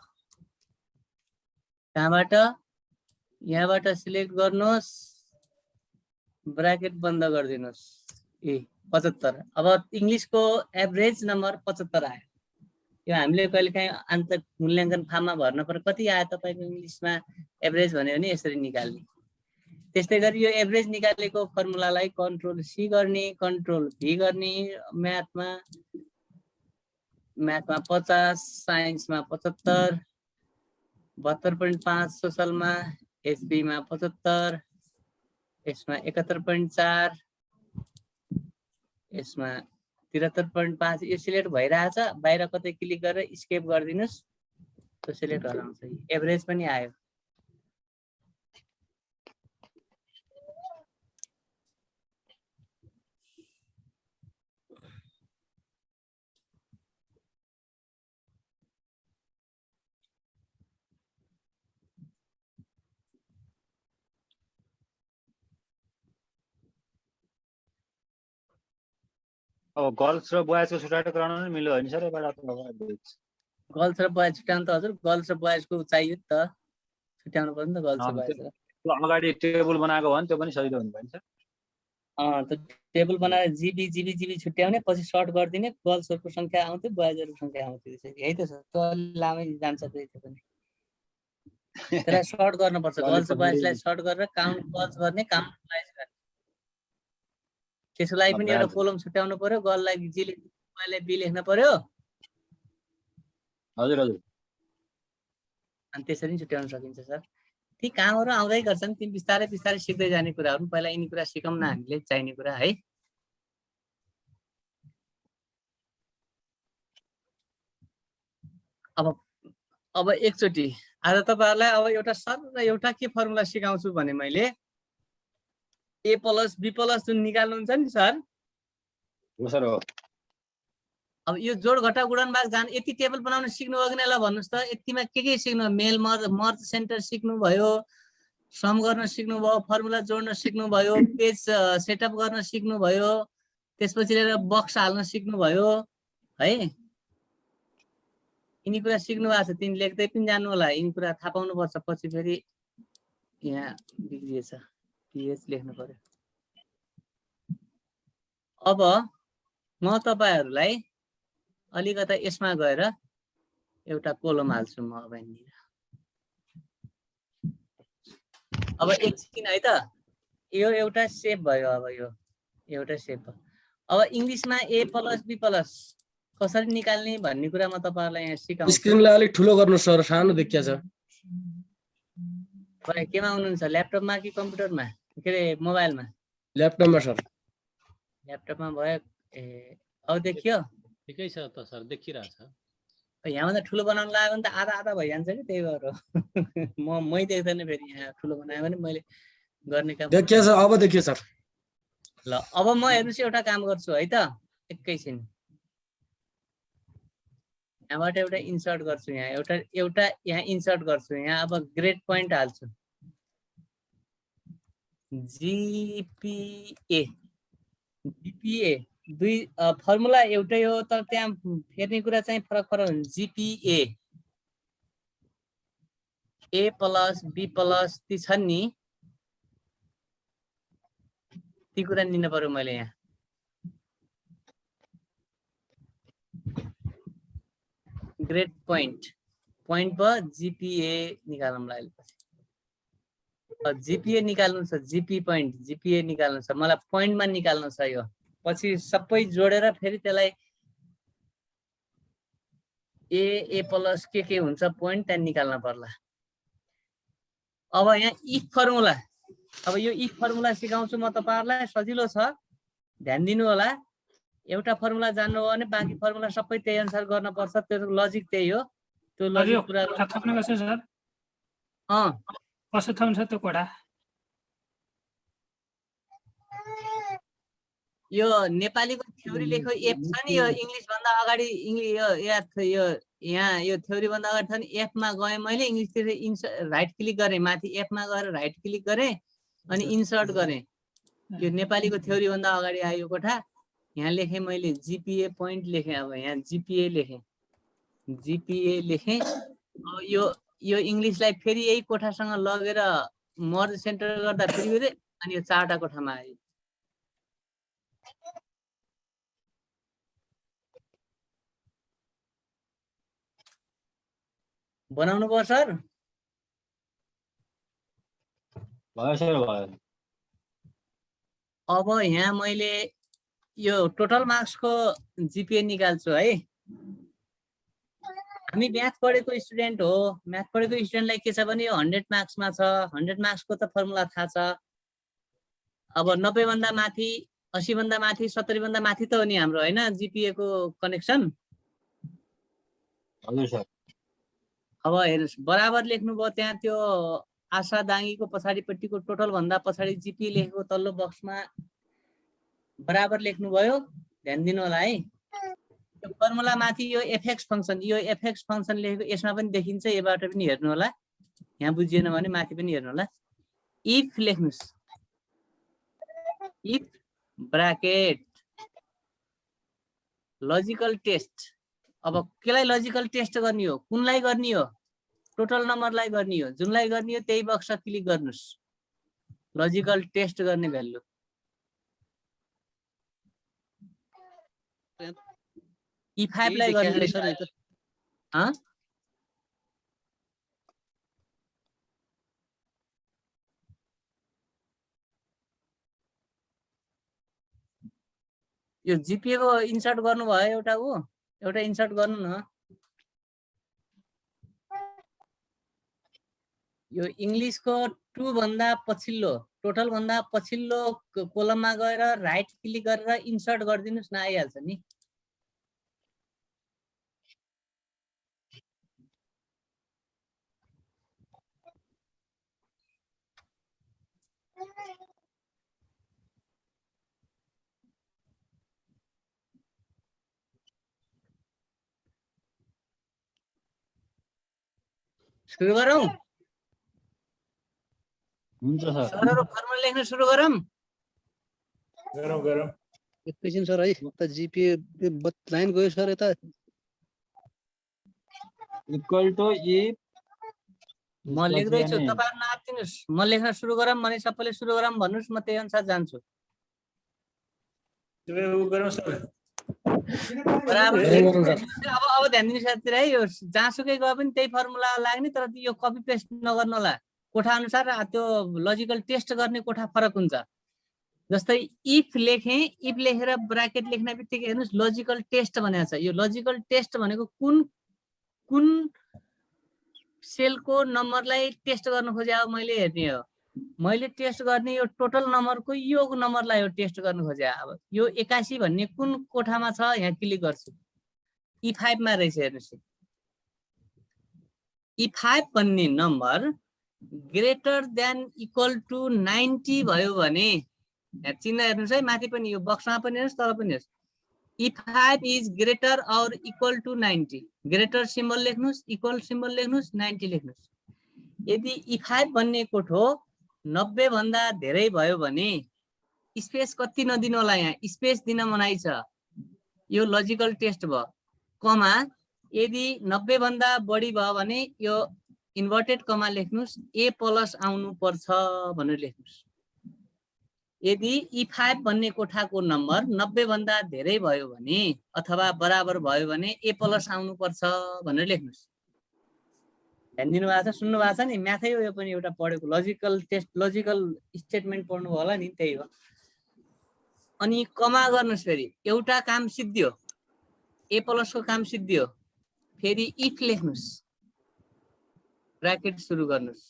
कहाँबाट? यहाँबाट सिलेक्ट गर्नुहोस्, ब्राकेट बन्द गरिदिनुहोस्। ए 75। अब इङ्ग्लिसको एभरेज नम्बर 75 आयो। यो हामीले कहिलेकाहीँ आन्तरिक मूल्याङ्कन फार्ममा भर्न पर्यो। कति आयो तपाईँको इङ्ग्लिसमा एभरेज भन्यो भने यसरी निकाल्ने। त्यस्तै गरी यो एभरेज निकालेको फर्मुलालाई कन्ट्रोल सी गर्ने, कन्ट्रोल भी गर्ने। म्याथमा 50, साइन्समा 75, 72.5 सोसलमा, एसबीमा 75, यसमा 71.4, यसमा 73.5। यो सिलेक्ट भइरहेछ। बाहिर कतै क्लिक गरेर स्केप गरिदिनुहोस्, त्यो सिलेक्ट गराउँछ। एभरेज पनि आयो। अब गर्ल्स र बोयजको छुट्याएर गराउन नि मिल्यो होइन सर? गर्ल्स र बोयज छुट्याउनु त हजुर, गर्ल्स र बोयजको चाहियो त, छुट्याउनु पर्यो नि त गर्ल्स र बोयज। अगाडि टेबल बनाएको भयो भने त्यो पनि सजिलो हुन्छ नि सर? त्यो टेबल बनाएर जिबी जिबी जिबी छुट्याउने, पछि सर्ट गरिदिने, गर्ल्सहरूको संख्या आउँथ्यो, बोयजहरूको संख्या आउँथ्यो। है त सर? त्यो लामै जान्छ त्यो पनि। त्यसलाई सर्ट गर्नुपर्छ। गर्ल्स र बोयजलाई सर्ट गरेर काउन्ट गर्ल्स गर्ने, काउन्ट बोयज गर्ने। त्यसको लागि पनि एउटा कोलम छुट्याउनु पर्यो। गर्ललाई जी लेख्नु, बोयलाई बी लेख्न पर्यो। हजुर हजुर। अनि त्यसरी छुट्याउन सकिन्छ सर। ती कामहरू आउँदै गर्छन्, ती बिस्तारै बिस्तारै सिक्दै जाने कुराहरू। पहिला यिनी कुरा सिकौँ न हामीले, चाहिने कुरा है। अब एकचोटि आज तपाईहरुलाई अब एउटा सरल एउटा के फर्मुला सिकाउँछु भने मैले a + b + जुन निकाल्नुहुन्छ नि सर। हो सर हो। अब यो जोड घटा गुणन भाग जान यति टेबल बनाउन सिक्नु हो कि नै ल भन्नुस् त। यतिमा के सिक्नु? मेल मर्ज सेन्टर सिक्नु भयो, सम गर्न सिक्नु भयो, फर्मुला जोड्न सिक्नु भयो, पेज सेटअप गर्न सिक्नु भयो, त्यसपछि लिएर बक्स हाल्न सिक्नु भयो है। यिनी कुरा सिक्नु भएको छ, तिमी लेख्दै पनि जानु होला। यिनी कुरा थाहा पाउनु पर्छ। पछि फेरि यहाँ बिग्रिएछ, पीएच लेख्नु पर्यो। अब म तपाईहरुलाई अलिकता यसमा गएर एउटा कोलम हाल्छु म अब यहाँनिर। अब एकछिन है त, यो एउटा सेप भयो। अब यो एउटा सेप भयो। अब इंग्लिशमा a + b + कसरी निकाल्ने भन्ने कुरा म तपाईहरुलाई यहाँ सिकाउँछु। स्क्रिनलाई अलिक ठुलो गर्नु सर, सानो देखिया छ। तपाईं केमा हुनुहुन्छ? ल्यापटपमा कि कम्प्युटरमा? के रे मोबाइलमा? ल्यापटपमा सर। ल्यापटपमा भयो। ए अब देखियो? ठिकै छ त सर, देखिरहेछ। यहाँभन्दा ठुलो बनाउन लाग्यो भने त आधा आधा भइजान्छ कि, त्यही भएर मै देख्दैन फेरि। यहाँ ठुलो बनायो भने मैले गर्ने काम देखियो सर, अब देखियो सर। ल अब म हेर्नुस् एउटा काम गर्छु है त। एकैछिन यहाँबाट एउटा इन्सर्ट गर्छु। यहाँ एउटा यहाँ इन्सर्ट गर्छु। यहाँ अब ग्रेड पोइन्ट हाल्छु। जीपीए दुई फर्मुला एउटै हो, तर त्यहाँ फेर्ने कुरा चाहिँ फरक फरक हुन्छ। जीपीए a + b + ती छन् नि, ती कुरा लिनु पर्यो मैले। यहाँ ग्रेड पोइन्ट भयो, जीपीए निकाल्नुलाई जीपीए निकाल्नु छ। जीपी पोइन्ट जीपीए निकाल्नु छ, मलाई पोइन्टमा निकाल्नु छ। यो पछि सबै जोडेर फेरि त्यसलाई a + के हुन्छ पोइन्ट त्यहाँ निकाल्न पर्ला। अब यहाँ इफ फर्मुला, अब यो इफ फर्मुला सिकाउँछु म तपाईहरुलाई। सजिलो छ, ध्यान दिनु होला। एउटा फर्मुला जान्नु हो भने बाँकी फर्मुला सबै त्यही अनुसार गर्न पर्छ। त्यो लजिक त्यही हो। त्यो लजिक पुरा थप्न कसो सर? कसो थप्नु छ त्यो कोडा? यो नेपालीको थ्योरी लेखो एफ छ नि, यो इंग्लिश भन्दा अगाडि यहाँ यो थ्योरी भन्दा अगाडि छ नि। एफ मा गए मैले, इंग्लिश राइट क्लिक गरेँ, माथि एफ मा गएर राइट क्लिक गरेँ अनि इन्सर्ट गरेँ। यो नेपालीको थ्योरी भन्दा अगाडि आयो कोठा। यहाँ लेखेँ मैले जीपीए पोइन्ट लेखेँ। अब यहाँ जीपीए लेखेँ। अब यो इंग्लिशलाई फेरि यही कोठासँग लगेर मर्ज सेन्टर गर्दा फेरि अनि यो 4टा कोठामा आयो। बनाउनु पर्छ सर। भयो सर भयो। अब यहाँ मैले यो टोटल मार्क्सको जिपिए निकाल्छु है। हामी म्याथ पढेको स्टुडेन्ट हो। म्याथ पढेको स्टुडेन्टलाई के छ भने यो 100 मार्क्समा छ। 100 मार्क्सको त फर्मुला थाहा छ। अब 90 भन्दा माथि, 80 भन्दा माथि, 70 भन्दा माथि त हो नि हाम्रो हैन जिपिए को कनेक्सन। हजुर सर। अब हेर्नुस् बराबर लेख्नुभयो त्यहाँ त्यो आशा दाङीको पछाडिपट्टिको टोटल भन्दा पछाडि जिपी लेखेको तल्लो बक्समा बराबर लेख्नुभयो। ध्यान दिनु होला है। यो फर्मुला माथि यो एफएक्स फंक्सन, यो एफएक्स फंक्सन लेखेको यसमा पनि देखिन्छ, यबाट पनि हेर्नु होला। यहाँ बुझिएन भने माथि पनि हेर्नु होला। इफ लेख्नुस्, इफ ब्राकेट लजिकल टेस्ट। अब केलाई लजिकल टेस्ट गर्ने हो, कुनलाई गर्ने हो, टोटल नम्बरलाई गर्ने हो। जुनलाई गर्ने हो त्यही बक्स क्लिक गर्नुस्। लजिकल टेस्ट गर्ने भ्यालु E5 लाई गर्ने ह यो जिपिए को इन्सर्ट गर्नु भयो एउटा इन्सर्ट गर्नु न। यो इंग्लिश को 2 भन्दा पछिल्लो टोटल भन्दा पछिल्लो कोलममा गएर राइट क्लिक गरेर इन्सर्ट गरिदिनुस् न, आइहाल्छ नि। सुरु गरौँ। हुन्छ सर। सरहरु फर्मुला लेख्न सुरु गरौँ। गरौँ। एकैछिन सर है, त जिपिए लाइन गयो सर यता। इक्वल टु इफ म लेख्दै छु, तपाईहरु नआत्तिनुस्। म लेख्न सुरु गरौँ भने सबैले सुरु गरौँ भन्नुस्, म त्यही अनुसार जान्छु। गरौँ सर। बराबर। अब ध्यान दिनु साथीहरु है, यो जहाँसुकै गए पनि त्यही फर्मुला लाग्ने, तर यो कपी पेस्ट नगर्नु होला। कोठा अनुसार त्यो लजिकल टेस्ट गर्ने कोठा फरक हुन्छ। जस्तै इफ लेखे, इफ लेखेर ब्राकेट लेख्न बित्तिकै हेर्नुस् लजिकल टेस्ट भनेको छ। यो लजिकल टेस्ट भनेको कुन सेलको नम्बरलाई टेस्ट गर्न खोजे हो मैले हेर्ने हो। मैले टेस्ट गर्ने यो टोटल नम्बरको यो नम्बरलाई हो टेस्ट गर्न खोजे। अब यो 81 भन्ने कुन कोठामा छ, यहाँ क्लिक गर्छु। E5 मा रहेछ हेर्नुस्। E5 भन्ने number greater than equal to 90 भयो भने, यहाँ चिन्ह हेर्नुस् है, माथि पनि यो बक्समा पनि हेर्नुस्, तल पनि हेर्नुस्। E5 इज ग्रेटर और इक्वल टु 90। ग्रेटर सिम्बल लेख्नुस्, इक्वल सिम्बल लेख्नुस्, 90 लेख्नुस्। यदि E5 भन्ने कोठो 90 भन्दा धेरै भयो भने स्पेस कति नदिनु होला, यहाँ स्पेस दिन मनाइ छ। यो लजिकल टेस्ट भयो। कमा यदि 90 भन्दा बढी भयो भने यो इन्भर्टेड कमा लेख्नुस्, ए प्लस आउनु पर्छ भनेर लेख्नुस्। यदि E5 भन्ने कोठाको नम्बर 90 भन्दा धेरै भयो भने अथवा बराबर भयो भने ए प्लस आउनु पर्छ भनेर लेख्नुस्। ध्यान दिनु भएको छ, सुन्नु भएको छ नि। म्याथै हो यो पनि, एउटा पढेको लजिकल टेस्ट, लजिकल स्टेटमेन्ट पढ्नु भयो होला नि, त्यही हो। अनि कमा गर्नुस्, फेरि एउटा काम सिद्धियो, ए प्लस को काम सिद्धियो। फेरि इफ लेख्नुस्, ब्राकेट सुरु गर्नुस्।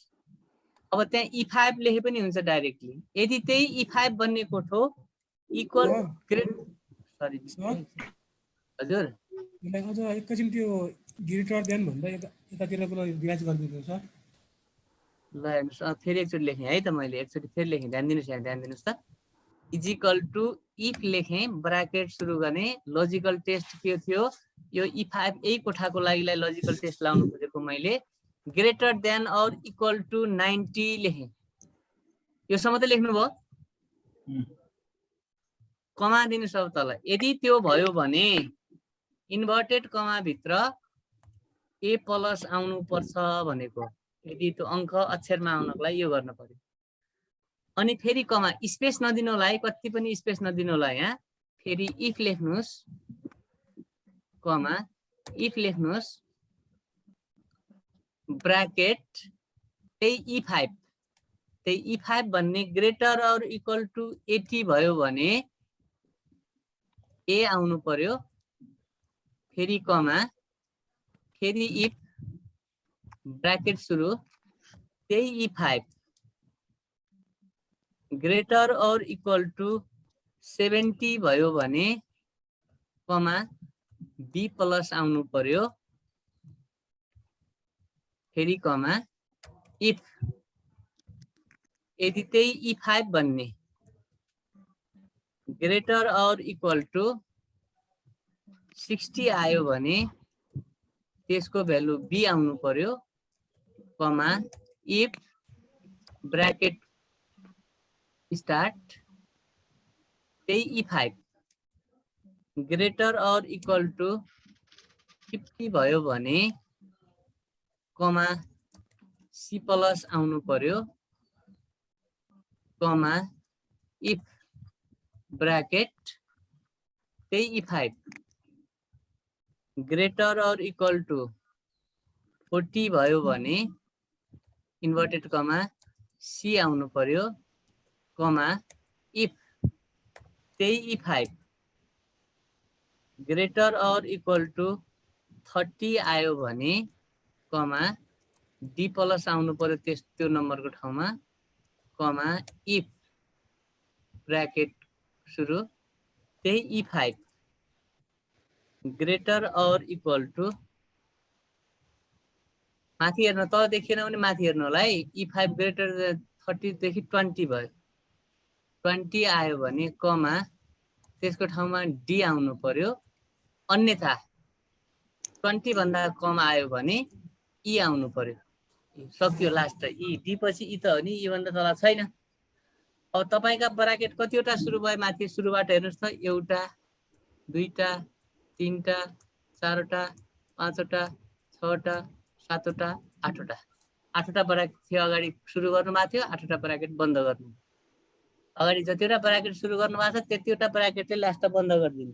अब त्यहाँ E5 लेखे पनि हुन्छ डाइरेक्टली। यदि त्यही E5 भन्ने कोठो इक्वल ग्रेट, सरी हजुर, मलाई अझ एकैछिन त्यो ग्रेटर देन भन्दा यतातिरको रिभाइज गरिदिनु सर। ल हेर्नुस्, फेरि एकचोटि लेखेँ है त मैले, एकचोटि फेरि लेखेँ। ध्यान दिनुस्, यहाँ ध्यान दिनुस् त। इज इक्वल टु इफ लेखेँ, ब्राकेट सुरु गर्ने। लजिकल टेस्ट के थियो, यो E5 यही कोठाको लागिलाई लजिकल टेस्ट लाउनु खोजेको मैले। ग्रेटर देन और इक्वल टु 90 लेखेँ। यो सम्म त लेख्नु भयो। कमा दिनुस् अब तल। यदि त्यो भयो भने इन्भर्टेड कमा भित्र ए प्लस आउनु पर्छ भनेको। यदि त्यो अङ्क अक्षरमा आउनको लागि यो गर्न पर्यो। अनि फेरि कमा स्पेस नदिनु होला है, कति पनि स्पेस नदिनु होला यहाँ। फेरि इफ लेख्नुहोस् कमा इफ लेख्नुहोस् ब्राकेट त्यही E5 त्यही E5 भन्ने ग्रेटर अर इक्वल टु 80 भयो भने ए आउनु पर्यो। फेरि कमा फेरि इफ ब्राकेट सुरु त्यही E5 ग्रेटर और इक्वल टु 70 भयो भने कमा बी प्लस आउनु पर्यो। फेरि कमा इफ यदि त्यही E5 भन्ने ग्रेटर और इक्वल टु 60 आयो भने त्यसको भ्यालु बी आउनु पर्यो। कमा इफ ब्राकेट स्टार्ट त्यही E5 ग्रेटर और इक्वल टु 50 भयो भने कमा सी प्लस आउनु पर्यो। कमा इफ ब्राकेट त्यही E5 ग्रेटर और इक्वल टु 40 भयो भने इन्भर्टेड कमा सी आउनु पर्यो। कमा इफ त्यही E5 ग्रेटर और इक्वल टु 30 आयो भने कमा डी प्लस आउनु पर्यो त्यो नम्बरको ठाउँमा। कमा इफ ब्राकेट सुरु त्यही E5 ग्रेटर और इक्वल टु माथि हेर्नु, तल देखिएन भने माथि हेर्नु होला है। E5 ग्रेटर 30 देखि 20 भयो। 20 आयो भने कमा त्यसको ठाउँमा डी आउनु पर्यो। अन्यथा 20 भन्दा कम आयो भने ई आउनु पर्यो। सक्यो लास्ट ई। डी पछि ई त हो नि, ई भन्दा तल छैन। अब तपाईका ब्राकेट कतिवटा सुरु भयो माथि सुरुबाट हेर्नुस् त। एउटा दुईटा तीनटा चारवटा पाँचवटा छवटा सातवटा आठवटा। आठवटा ब्राकेट थियो अगाडि सुरु गर्नु भएको थियो, आठवटा ब्राकेट बन्द गर्नु। अगाडि जतिवटा ब्राकेट सुरु गर्नु भएको छ त्यतिवटा ब्राकेटले लास्ट बन्द गरिदिनु।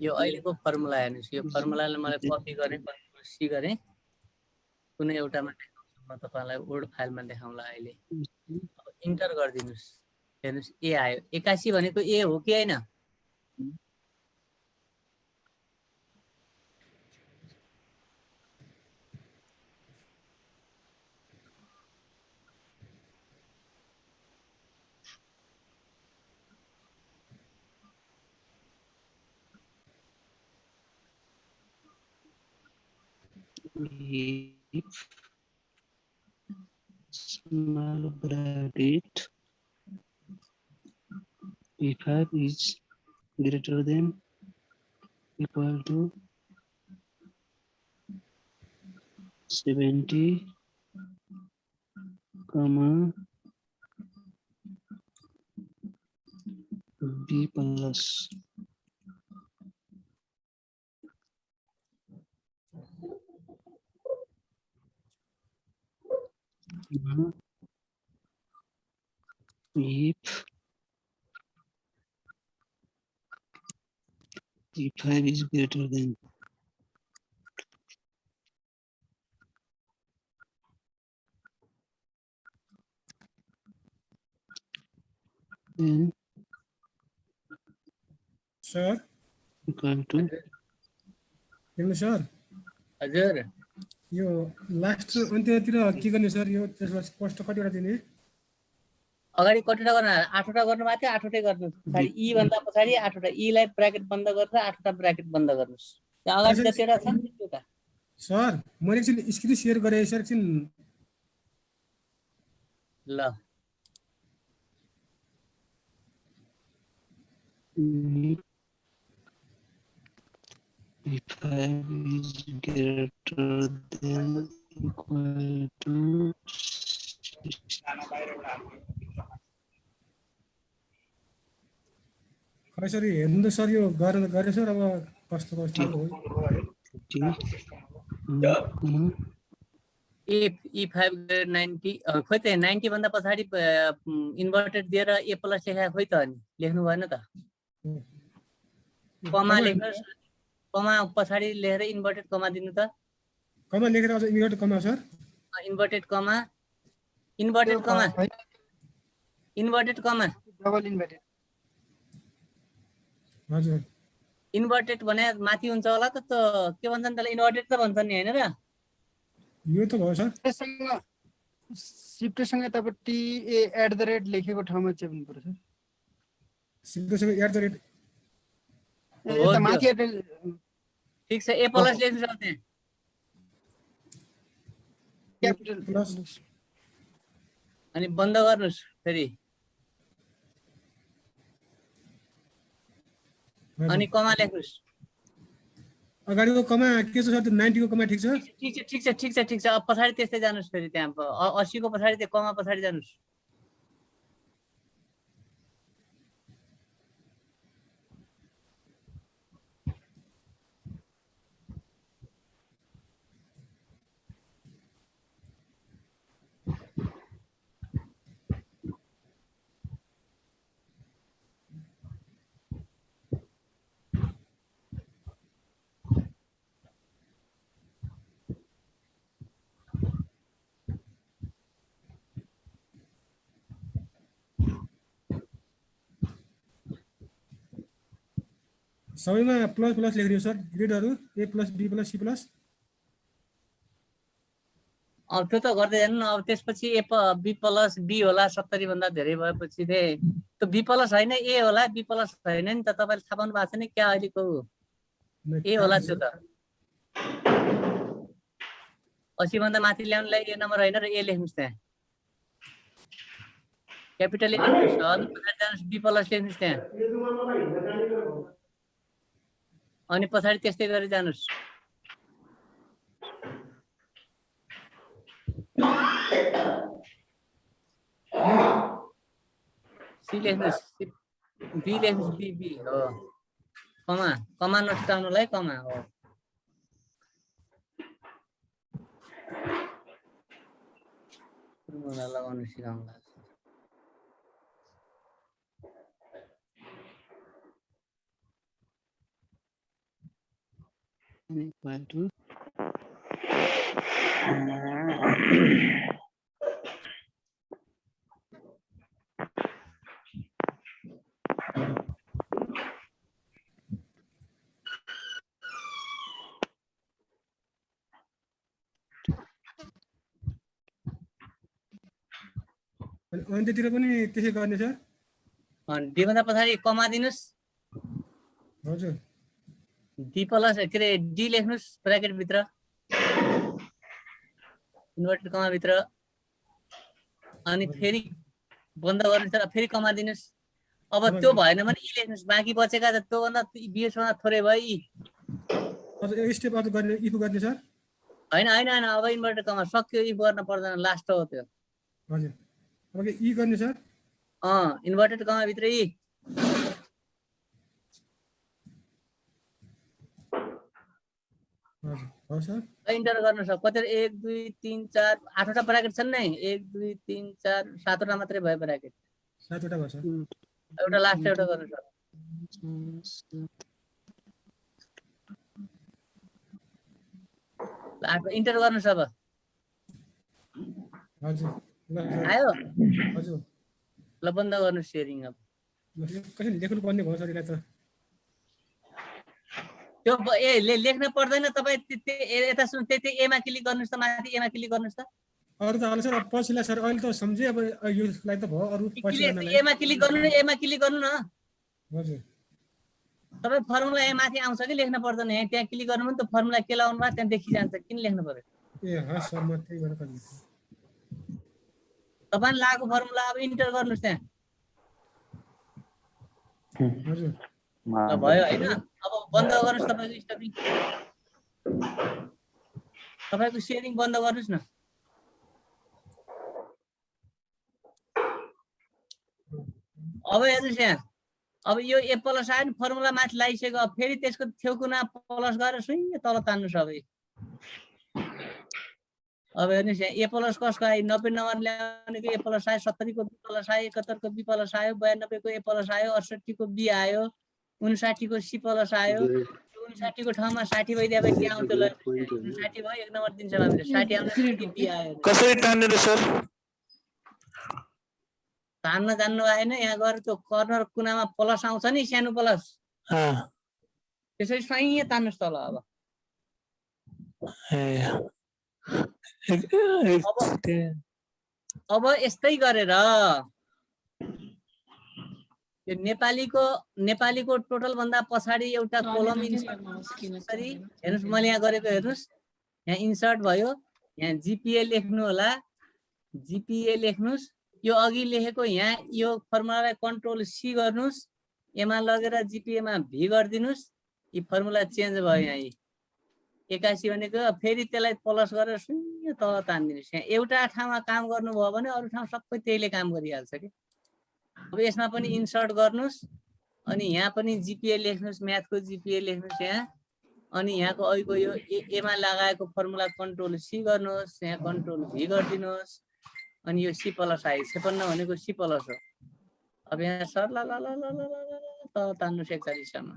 यो अहिलेको फर्मुला हेर्नुस्। यो फर्मुलाले मलाई कपी गरेँ, सी गरेँ, कुनै एउटामा देखाउँछु म तपाईलाई। वर्ड फाइलमा देखाउँला अहिले। अब इन्टर गरिदिनुस्। हेर्नुस् ए आयो। 81 भनेको ए हो कि हैन? If small bracket E5 is greater than equal to 70, comma B plus. If E5 is greater than then sir equal to हेर्नु सर। हजुर यो लास्ट अन्त्यतिर के गर्ने सर? यो त्यसमा स्पष्ट कतिवटा दिने? अगाडि कतिवटा गर्नु? 8वटा गर्नु भएको थियो, 8वटै गर्नु। पछाडि ई भन्दा पछाडि 8वटा, ई लाई ब्राकेट बन्द गरेर 8वटा ब्राकेट बन्द गर्नुस्। त्यहाँ अगाडि जतिवटा छ नि त्यतिवटा। सर मैले एकछिन स्क्रिन शेयर गरेँ सर, एकछिन ल। E5 is greater than equal to खै सर हेर्नु त सर, यो गरेर सर अब कस्तो कस्तो हो। E5 90 खोइ त 90 भन्दा पछाडि इन्भर्टेड दिएर ए प्लस लेखा खोइ त अनि लेख्नु भएन त कमा लेख्नुहोस् कमा पछाडि लेखेर इन्भर्टेड कमा दिनु त कमा लेखेर अझ इन्भर्टेड कमा सर इन्भर्टेड कमा इन्भर्टेड कमा इन्भर्टेड कमा डबल इन्भर्टेड हजुर इन्भर्टेड भने माथि हुन्छ होला त के भन्छन् त्यसलाई इन्भर्टेड त भन्छन् नि हैन र यो त भयो सर त्यससँग सिफ्टसँग तपाईँ TA@ लेखेको ठाउँमा चेप्नु पर्छ सर सिम्पलसँग @ हो यता माथि ठीक छ ए प्लस लेख्नु सक्छ त्यहाँ क्यापिटल प्लस अनि बन्द गर्नुस् फेरि अनि कमा लेख्नुस् अगाडिको कमा के छ सर त्यो 90 को कमा ठीक छ ठीक छ अब पछाडि त्यस्तै जानुस् फेरि त्यहाँ 80 को पछाडि त्यो कमा पछाडि जानुस् सबैमा प्लस प्लस लेख्दिनु सर ग्रेडहरु A + B + C + अब त्यो त गर्दै जानु न अब त्यसपछि ए बी प्लस बी होला 70 भन्दा धेरै भएपछि त्यो बी प्लस हैन ए होला बी प्लस हैन नि त तपाईले थाहा पाउनु भएको छ नि क्या अहिलेको ए होला त्यो त 80 भन्दा माथि ल्याउनलाई ए नम्बर हैन र ए लेख्नुस् त्यहाँ क्यापिटल ए लेख्नुस् अनि पछाडि जानुस् बी प्लस लेख्नुस् त्यहाँ अनि पछाडि त्यस्तै गरी जानुस् सी लेख्नुस् बी लेख्नुस् बी हो कमा नछुटाउनुलाई कमा हो लगाउनु सिकाउनुलाई equal to अन्त्यतिर पनि त्यसै गर्ने सर अनि डी भन्दा पछाडि कमा दिनुस् हजुर डी प्लस के रे डी लेख्नुस् ब्र्याकेट भित्र इन्भर्टेड कमा भित्र अनि फेरि बन्द गर्नुस् र फेरि कमा दिनुस् अब त्यो भएन भने ई लेख्नुस् बाँकी बचेका त त्यो भन्दा बीएसमा थोरै भयो ई अझ एक स्टेप अझ गर्ने इफ गर्ने सर हैन अब इन्भर्टेड कमा सक्यो इफ गर्न पर्दैन लास्ट हो त्यो हजुर अब के ई गर्ने सर इन्भर्टेड कमा भित्र ई हजुर हो सर इन्टर गर्नु सक्छ कति 1 2 3 4 8 वटा ब्र्याकेट छन् नि 1 2 3 4 7 वटा मात्रै भयो ब्र्याकेट 7 वटा भयो सर एउटा लास्ट एउटा गर्नु सक्छ इन्टर गर्नु अब हजुर आयो हजुर ल बन्द गर्नु शेयरिङ अब कसरी लेख्नु पर्ने भयो सर यसलाई त त्यो लेख्न पर्दैन तपाई यता सुन त्यति ए मा क्लिक गर्नुस् त माथि ए मा क्लिक गर्नुस् त अरु त हाल्छ सर पछिला सर अहिले त सम्झे अब यो स्लाइड त भयो अरु पछिला ए मा क्लिक गर्नु ए मा क्लिक गर्नु न हजुर तपाई फर्मुला ए माथि आउँछ कि लेख्न पर्दैन यहाँ त्यहाँ क्लिक गर्नु भने त फर्मुला के लाउनु भा त्यहाँ देखि जान्छ किन लेख्नु पर्यो ए ह सर म त्यही भएर गर्नु तपाईले लागु फर्मुला अब इन्टर गर्नुस् त्यहाँ हजुर भयो हैन अब बन्द गर्नुस् तपाईको स्टपिङ तपाईको शेयरिङ बन्द गर्नुस् न अब हेर्नुस् यहाँ अब यो ए प्लस आयो नि फर्मुला माथि लागिसक्यो अब फेरि त्यसको छेउकुना प्लस गरेर सुइङ तल तान्नुस् अब अब हेर्नुहोस् यहाँ ए प्लस कसको आयो 90 नम्बर ल्याउनेको ए प्लस आयो 70 को बी प्लस आयो 71 को बी प्लस आयो 92 को ए प्लस आयो 68 को बी आयो 59 को सी प्लस आयो 59 को ठाउँमा 60 भइदिए के आउँथ्यो ल 59 भयो 1 नम्बर दिन्छ हामीले 60 आउँदैन बी आयो कसरी तान्ने र सर तान्न जान्नु आएन यहाँ गएर त्यो कर्नर कुनामा प्लस आउँछ नि सानो प्लस त्यसरी स्वाइँ तान्नुस् तल अब अब यस्तै गरेर यो नेपालीको टोटल भन्दा पछाडि एउटा कोलम इन्सर्ट गरी हेर्नुस् मैले यहाँ गरेको हेर्नुस् यहाँ इन्सर्ट भयो यहाँ जीपीए लेख्नु होला जीपीए लेख्नुस् यो अघि लेखेको यहाँ यो फर्मुलालाई कन्ट्रोल सी गर्नुस् एमा लगेर जीपीए मा भी गर्दिनुस् यो फर्मुला चेन्ज भयो यहाँ 81 भनेको फेरि त्यसलाई प्लस गरेर शून्य तल तान्दिनुस् यहाँ एउटा ठाउँमा काम गर्नुभयो भने अरु ठाउँ सबै त्यहीले काम गरिहाल्छ के अब यसमा पनि इन्सर्ट गर्नुस् अनि यहाँ पनि जीपीए लेख्नुस् म्याथको जीपीए लेख्नुस् यहाँ अनि यहाँको अहिलेको यो एमा लगाएको फर्मुला कन्ट्रोल सी गर्नुस् यहाँ कन्ट्रोल भी गर्दिनुस् अनि यो सी प्लस आयो 56 भनेको सी प्लस हो अब यहाँ सर ल ल ल ल ल त तान्नुस् 41 सम्म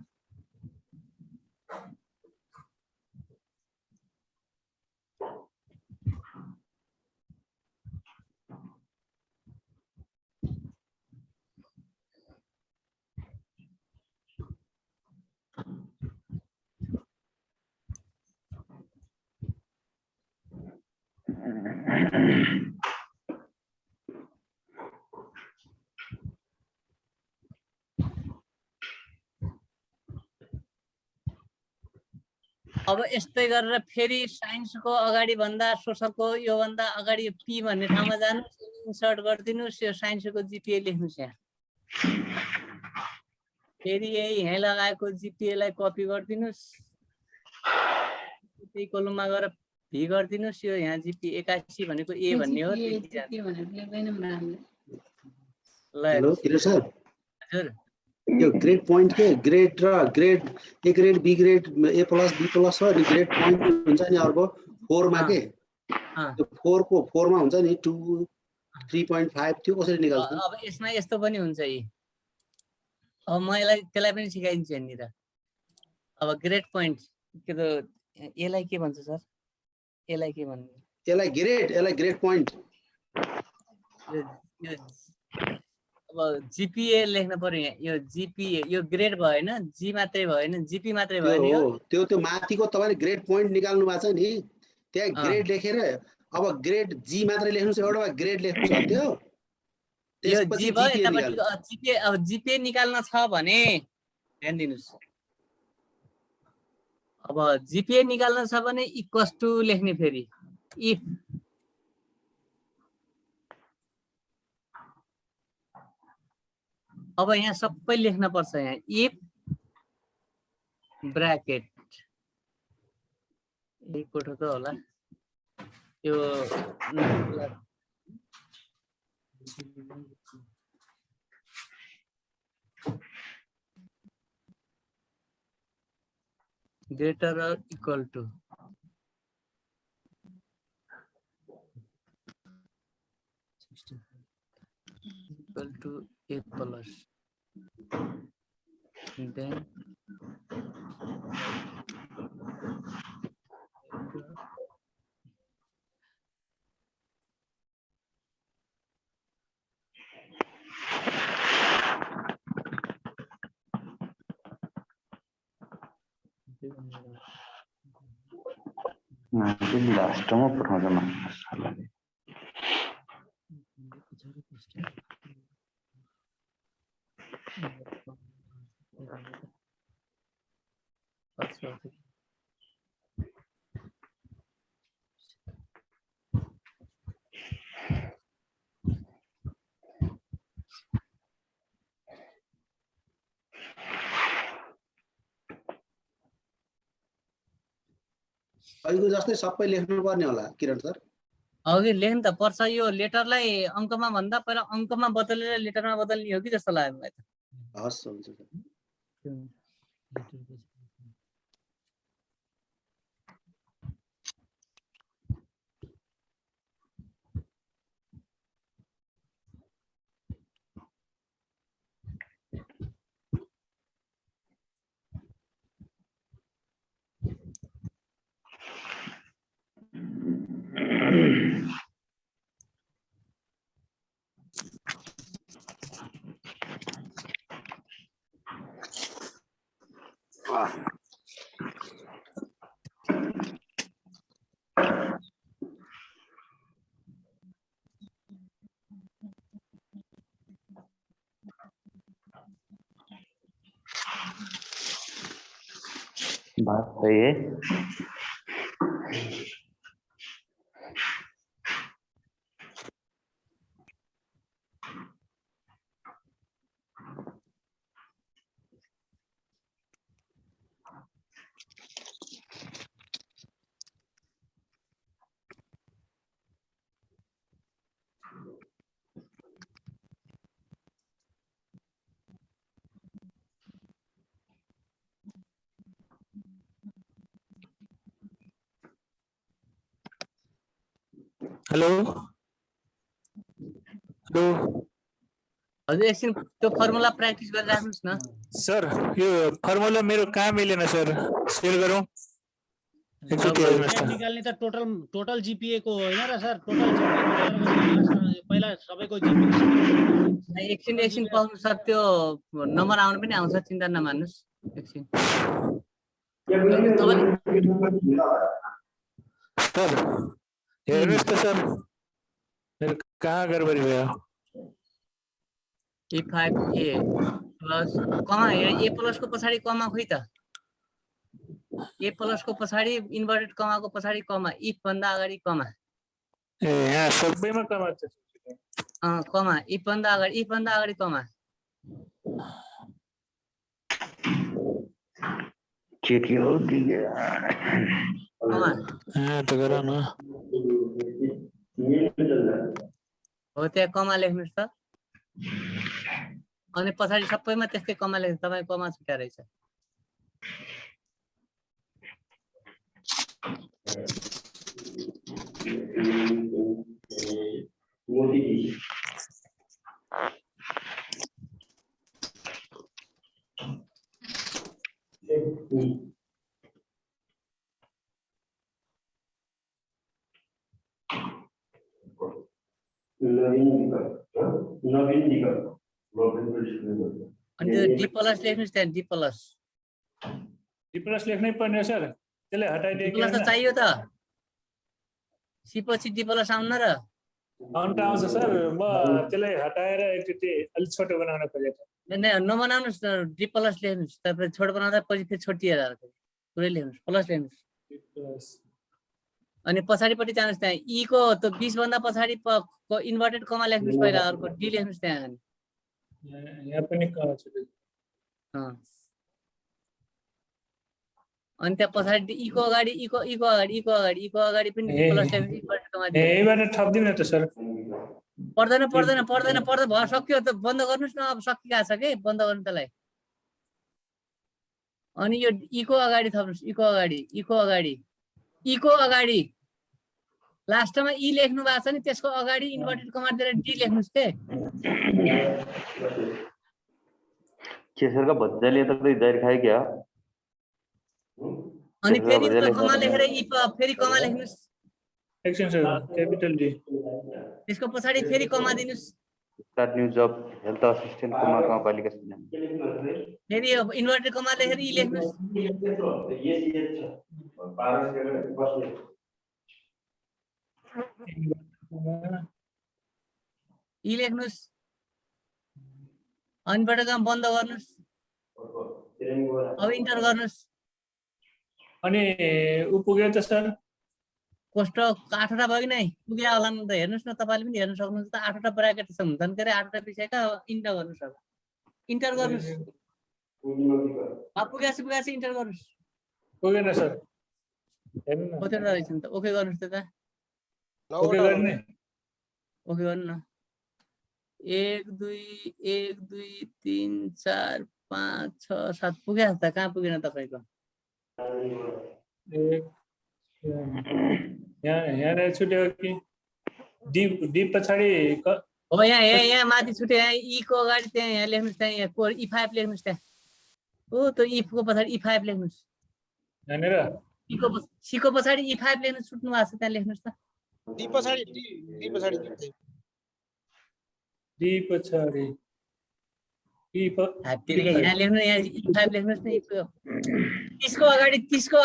अब यस्तै गरेर फेरि साइन्सको अगाडि भन्दा सोशलको यो भन्दा अगाडि पी भन्ने ठाउँमा जानुस् इन्सर्ट गर्दिनुस् यो साइन्सको जीपीए लेख्नुस् यहाँ फेरि यही लगाएको जीपीए लाई कपी गर्दिनुस् त्यही कोलममा गएर भी गर्दिनुस् यो यहाँ जीपी 81 भनेको ए भन्ने हो हेलो किरण सर हजुर यो ग्रेड पॉइंट के ग्रेड र grade A grade B grade A plus B plus हो अनि ग्रेड पॉइंट हुन्छ नि अर्को 4 मा के त्यो 4 को 4 मा हुन्छ नि 2 3.5 त्यो कसरी निकाल्छ अब यसमा यस्तो पनि हुन्छ यी अब म त्यसलाई पनि सिकाइदिन्छु यहाँनिर अब ग्रेड पॉइंट के त यसलाई के भन्छ सर यसलाई के भन्नु यसलाई ग्रेड पॉइंट अब जीपीए लेख्न पर्यो यहाँ यो जीपीए यो ग्रेड भएन जी मात्रै भएन जीपी मात्रै भयो नि हो त्यो माथिको तपाईले ग्रेड पॉइंट निकाल्नु भएको छ नि त्यहाँ ग्रेड लेखेर अब ग्रेड जी मात्रै लेख्नुस् एउटा ग्रेड लेख्नुस् त्यो यो जी भयो यतापट्टिको जीपीए अब जीपीए निकाल्न छ भने ध्यान दिनुस् अब जीपीए निकाल्न छ भने इक्वल्स टु लेख्ने फेरि इफ अब यहाँ सबै लेख्न पर्छ यहाँ इफ ब्रैकेट एक कोठो त होला यो greater or equal to a plus then last में पठाउँछ अहिलेको जस्तै सबै लेख्नु पर्ने होला किरण सर अघि लेख्न त पर्छ यो लेटरलाई अंकमा भन्दा पहिला अंकमा बदलेर लेटरमा बदल्ने हो कि जस्तो लाग्यो मलाई त हस् हुन्छ बात सही है। हेलो हेलो हजुर एकछिन त्यो फर्मुला प्र्याक्टिस गरेर राख्नुहोस् न। सर यो फर्मुला मेरो कहाँ मिलेन सर, सेयर गरौँ एकचोटि हेर्नुहोस् त। निकाल्ने त टोटल जीपीए को होइन र सर, टोटल जीपीए पहिला सबैको जीपीए एकछिन पाउनु सर, त्यो नम्बर आउनु पनि आउँछ, चिन्ता नमान्नुहोस् एकछिन। सर हेर्नुहोस् त सर, मेरो कहाँ गडबडी भयो। E5A प्लस कमा, ए प्लस को पछाडि कमा खोइ त, ए प्लस को पछाडि इन्भर्टेड कमाको पछाडि कमा, इफ भन्दा अगाडि कमा। ए यहाँ सबैमा कमा छ। कमा, इफ भन्दा अगाडि कमा। के हो त गर न हो, त्यहाँ कमा लेख्नुहोस् त, अनि पछाडि सबैमा त्यस्तै कमा लेख्नु, तपाईँ कमा छुट्या रहेछ। अनि त्यो डी प्लस लेख्नुहोस्, त्यहाँ डी प्लस लेख्नै पर्ने सर, त्यसले हटाइदिए डी प्लस त चाहियो त, सी पछि डी प्लस आउन र आउँछ सर। म त्यसलाई हटाएर एकचोटि अलिक छोटो बनाउन खोजेको। नबनाउनुहोस्, डी प्लस लेख्नुहोस्, तपाईँ छोटो बनाउँदा पछि फेरि छोटिएर पुरै लेख्नुहोस्, प्लस लेख्नुहोस्। अनि पछाडिपट्टि जानुहोस्, त्यहाँ ई को त्यो 20 भन्दा पछाडि इन्भर्टेड कमा लेख्नुहोस्, पहिला अर्को डी लेख्नुहोस् त्यहाँ। यहाँ पनि कमा छ। अनि त्यहाँ पछाडि ई को अगाडि पनि प्लस लेख्नुहोस्, इन्भर्टेड कमा दिनु। यहीबाट थप्दिनु न त सर। पर्दैन भयो, सक्यो त बन्द गर्नुहोस् न, अब सकिएको छ के, बन्द गर्नु त्यसलाई। अनि यो ई को अगाडि थप्नुहोस्, ई को अगाडि लास्टमा ई लेख्नु भएको छ नि, त्यसको अगाडि इन्भर्टेड कमा दिएर डी लेख्नुहोस् के सर का बच्चा लिए तक तो इधर खाए क्या। अनि फेरि कमा लेखेर ई फेरि कमा लेख्नुहोस्, एक्सन सर क्यापिटल डी, त्यसको पछाडि फेरि कमा दिनुस्। स्टार्ट न्यू जब हेल्थ असिस्टेन्ट कुमार पालिका फेरि इन्भर्टेड कमा लेखेर ई लेख्नुहोस्। ई लेख्नुहोस्, अनिबाट काम बन्द गर्नुहोस्, अब इन्टर गर्नुहोस्। अनि उ पुग्यो त सर, कोष्टक 8वटा भयो कि नै, पुग्यो होला नि त, हेर्नुहोस् न, तपाईँले पनि हेर्न सक्नुहुन्छ त, 8वटा ब्राकेट हुन्छन् के अरे, 8वटा विषयका इन्टर गर्नुहोस्। अब इन्टर गर्नुहोस्, पुगेछ इन्टर गर्नुहोस्। पुगेन सर, कतिवटा रहेछ नि त, ओके गर्नुहोस् त, ओके गर्ने, ओके गर्नु न। 1 2 3 4 5 6 7 पुगेछ त, कहाँ पुगेन तपाईँको? यहाँ छुट्यो कि डी पछाडि हो, यहाँ माथि छुट्यो, यहाँ ई को अगाडि त्यहाँ यहाँ लेख्नुहोस्, त्यहाँ यहाँ E5 लेख्नुहोस्, त्यहाँ हो त्यो ई को पछाडि E5 लेख्नुहोस्, यहाँनिर सी को पछाडि E5 लेख्नु छुट्नु भएको छ, त्यहाँ लेख्नुहोस् त। डी पछाडि यहाँ लेख्नु, यहाँ E5 लेख्नुहोस् न। 30 को अगाडि के 30 को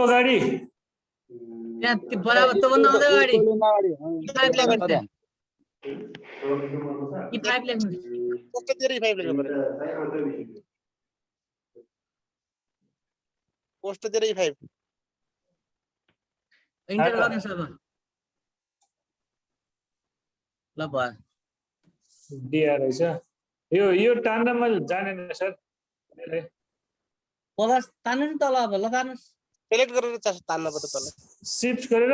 अगाडि त्यहाँ बराबर त्योभन्दा अगाडि E5 लेख्नुहोस्, त्यहाँ E5 लेख्नुहोस्। पोस्ट 05 इन्टर गर्ने सर ल भयो दिया रहेछ यो टान्न मैले जानेन सर प्लस तान्नु नि तल अब ल तान्नुस् सेलेक्ट गरेर तान्न पर्छ तल शिफ्ट गरेर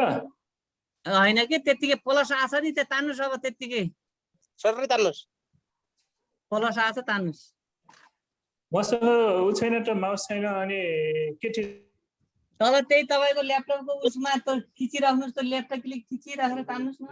हैन के त्यतिकै प्लस आछ नि त्यो तान्नुस् अब त्यतिकै सरले तान्नुस् प्लस आछ तान्नुस् मसँग उ छैन त माउस छैन अनि के थियो तल त्यही तपाईको ल्यापटपको उसमा त खिचिराख्नुस् त लेफ्ट क्लिक खिचिराखेर तान्नुस् न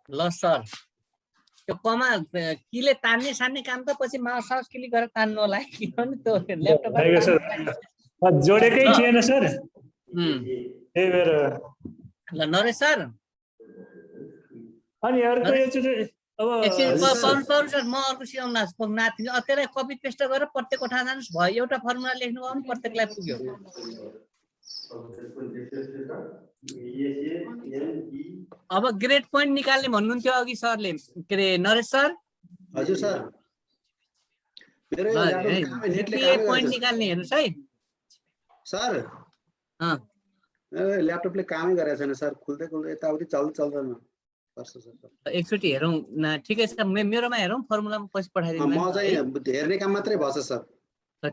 ल सर त्यो कमा किले तान्ने सान्ने काम त पछि माउस क्लिक गरेर तान्नु होला किनभने त्यो ल्यापटपमा जोडेकै थिएन सर त्यही भएर ल नरेश सर अनि अर्को अब पाउनु सर म अर्को सिकाउन नाथि त्यसलाई कपी पेस्ट गरेर प्रत्येक कोठा जानुस् भयो एउटा फर्मुला लेख्नु भयो भने प्रत्येकलाई पुग्यो अब ग्रेड पोइन्ट निकाल्ने भन्नुहुन्थ्यो अघि सरले के अरे नरेश सर हजुर सर मेरो पोइन्ट निकाल्ने हेर्नुस् है सर ल्यापटपले कामै गरेको छैन सर खुल्दै यताउति चल्दैन एकचोटि हेरौँ न ठिकै छ मेरोमा हेरौँ फर्मुलामा पछि पठाइदिनु म चाहिँ हेर्ने काम मात्रै भछ सर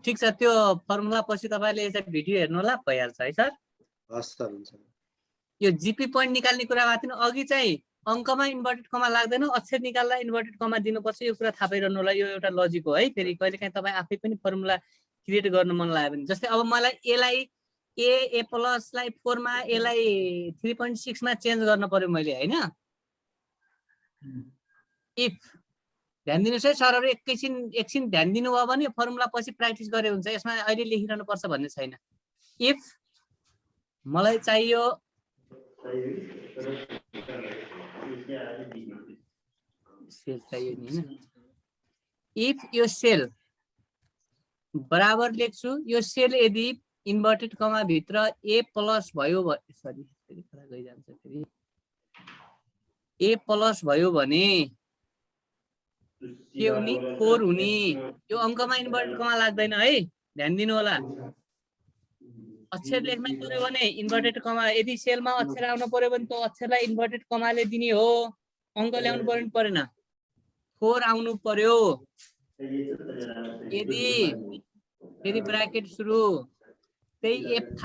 ठिक छ त्यो फर्मुला पछि तपाईले यसरी भिडियो हेर्नु होला भइहाल्छ है सर हस् सर हुन्छ यो जीपी पोइन्ट निकाल्ने कुरा भएको थियो अघि चाहिँ अङ्कमा इन्भर्टेड कमा लाग्दैन अक्षर निकाल्दा इन्भर्टेड कमा दिनुपर्छ यो कुरा थाहा पाइरहनु होला यो एउटा लजिक हो है फेरि कहिलेकाहीँ तपाईँ आफै पनि फर्मुला क्रिएट गर्न मन लाग्यो भने जस्तै अब मलाई एलाई ए प्लसलाई 4 मा एलाई 3.6 मा चेन्ज गर्न पर्यो मैले हैन इफ ध्यान दिनुस् है सरहरु एकछिन ध्यान दिनुभयो भने फर्मुला पछि प्र्याक्टिस गरे हुन्छ यसमा अहिले लेखिरहनु पर्छ भन्ने छैन इफ मलाई चाहियो सेल चाहियो नि हैन इफ यो सेल बराबर लेख्छु यो सेल यदि इन्भर्टेड कमा भित्र ए प्लस भयो सरी फेरि कुरा गइजान्छ फेरि ए प्लस भयो भने के हुने 4 हुने यो अङ्कमा इन्भर्टेड कमा लाग्दैन है ध्यान दिनु होला अक्षर लेख्न पर्यो भने इन्भर्टेड कमा यदि सेलमा अक्षर आउन पर्यो भने त्यो अक्षरलाई इन्भर्टेड कमाले दिने हो अङ्क ल्याउनु पर्यो नि परेन 4 आउनु पर्यो यदि ब्राकेट सुरु त्यही F5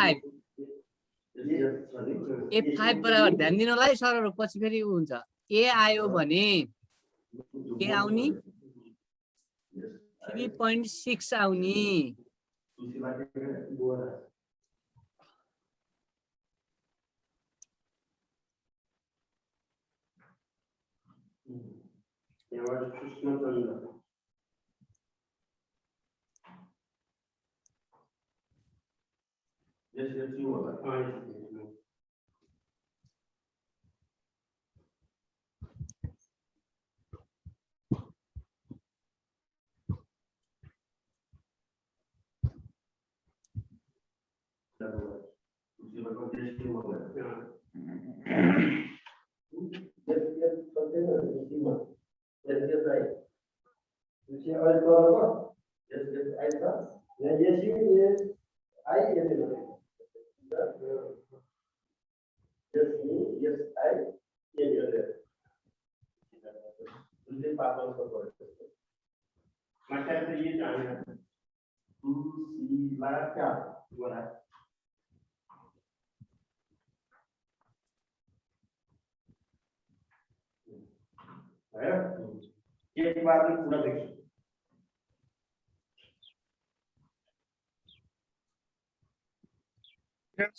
बराबर ध्यान दिनु होला है सरहरु पछि फेरि हुन्छ ए आयो भने के आउने 3.6 आउने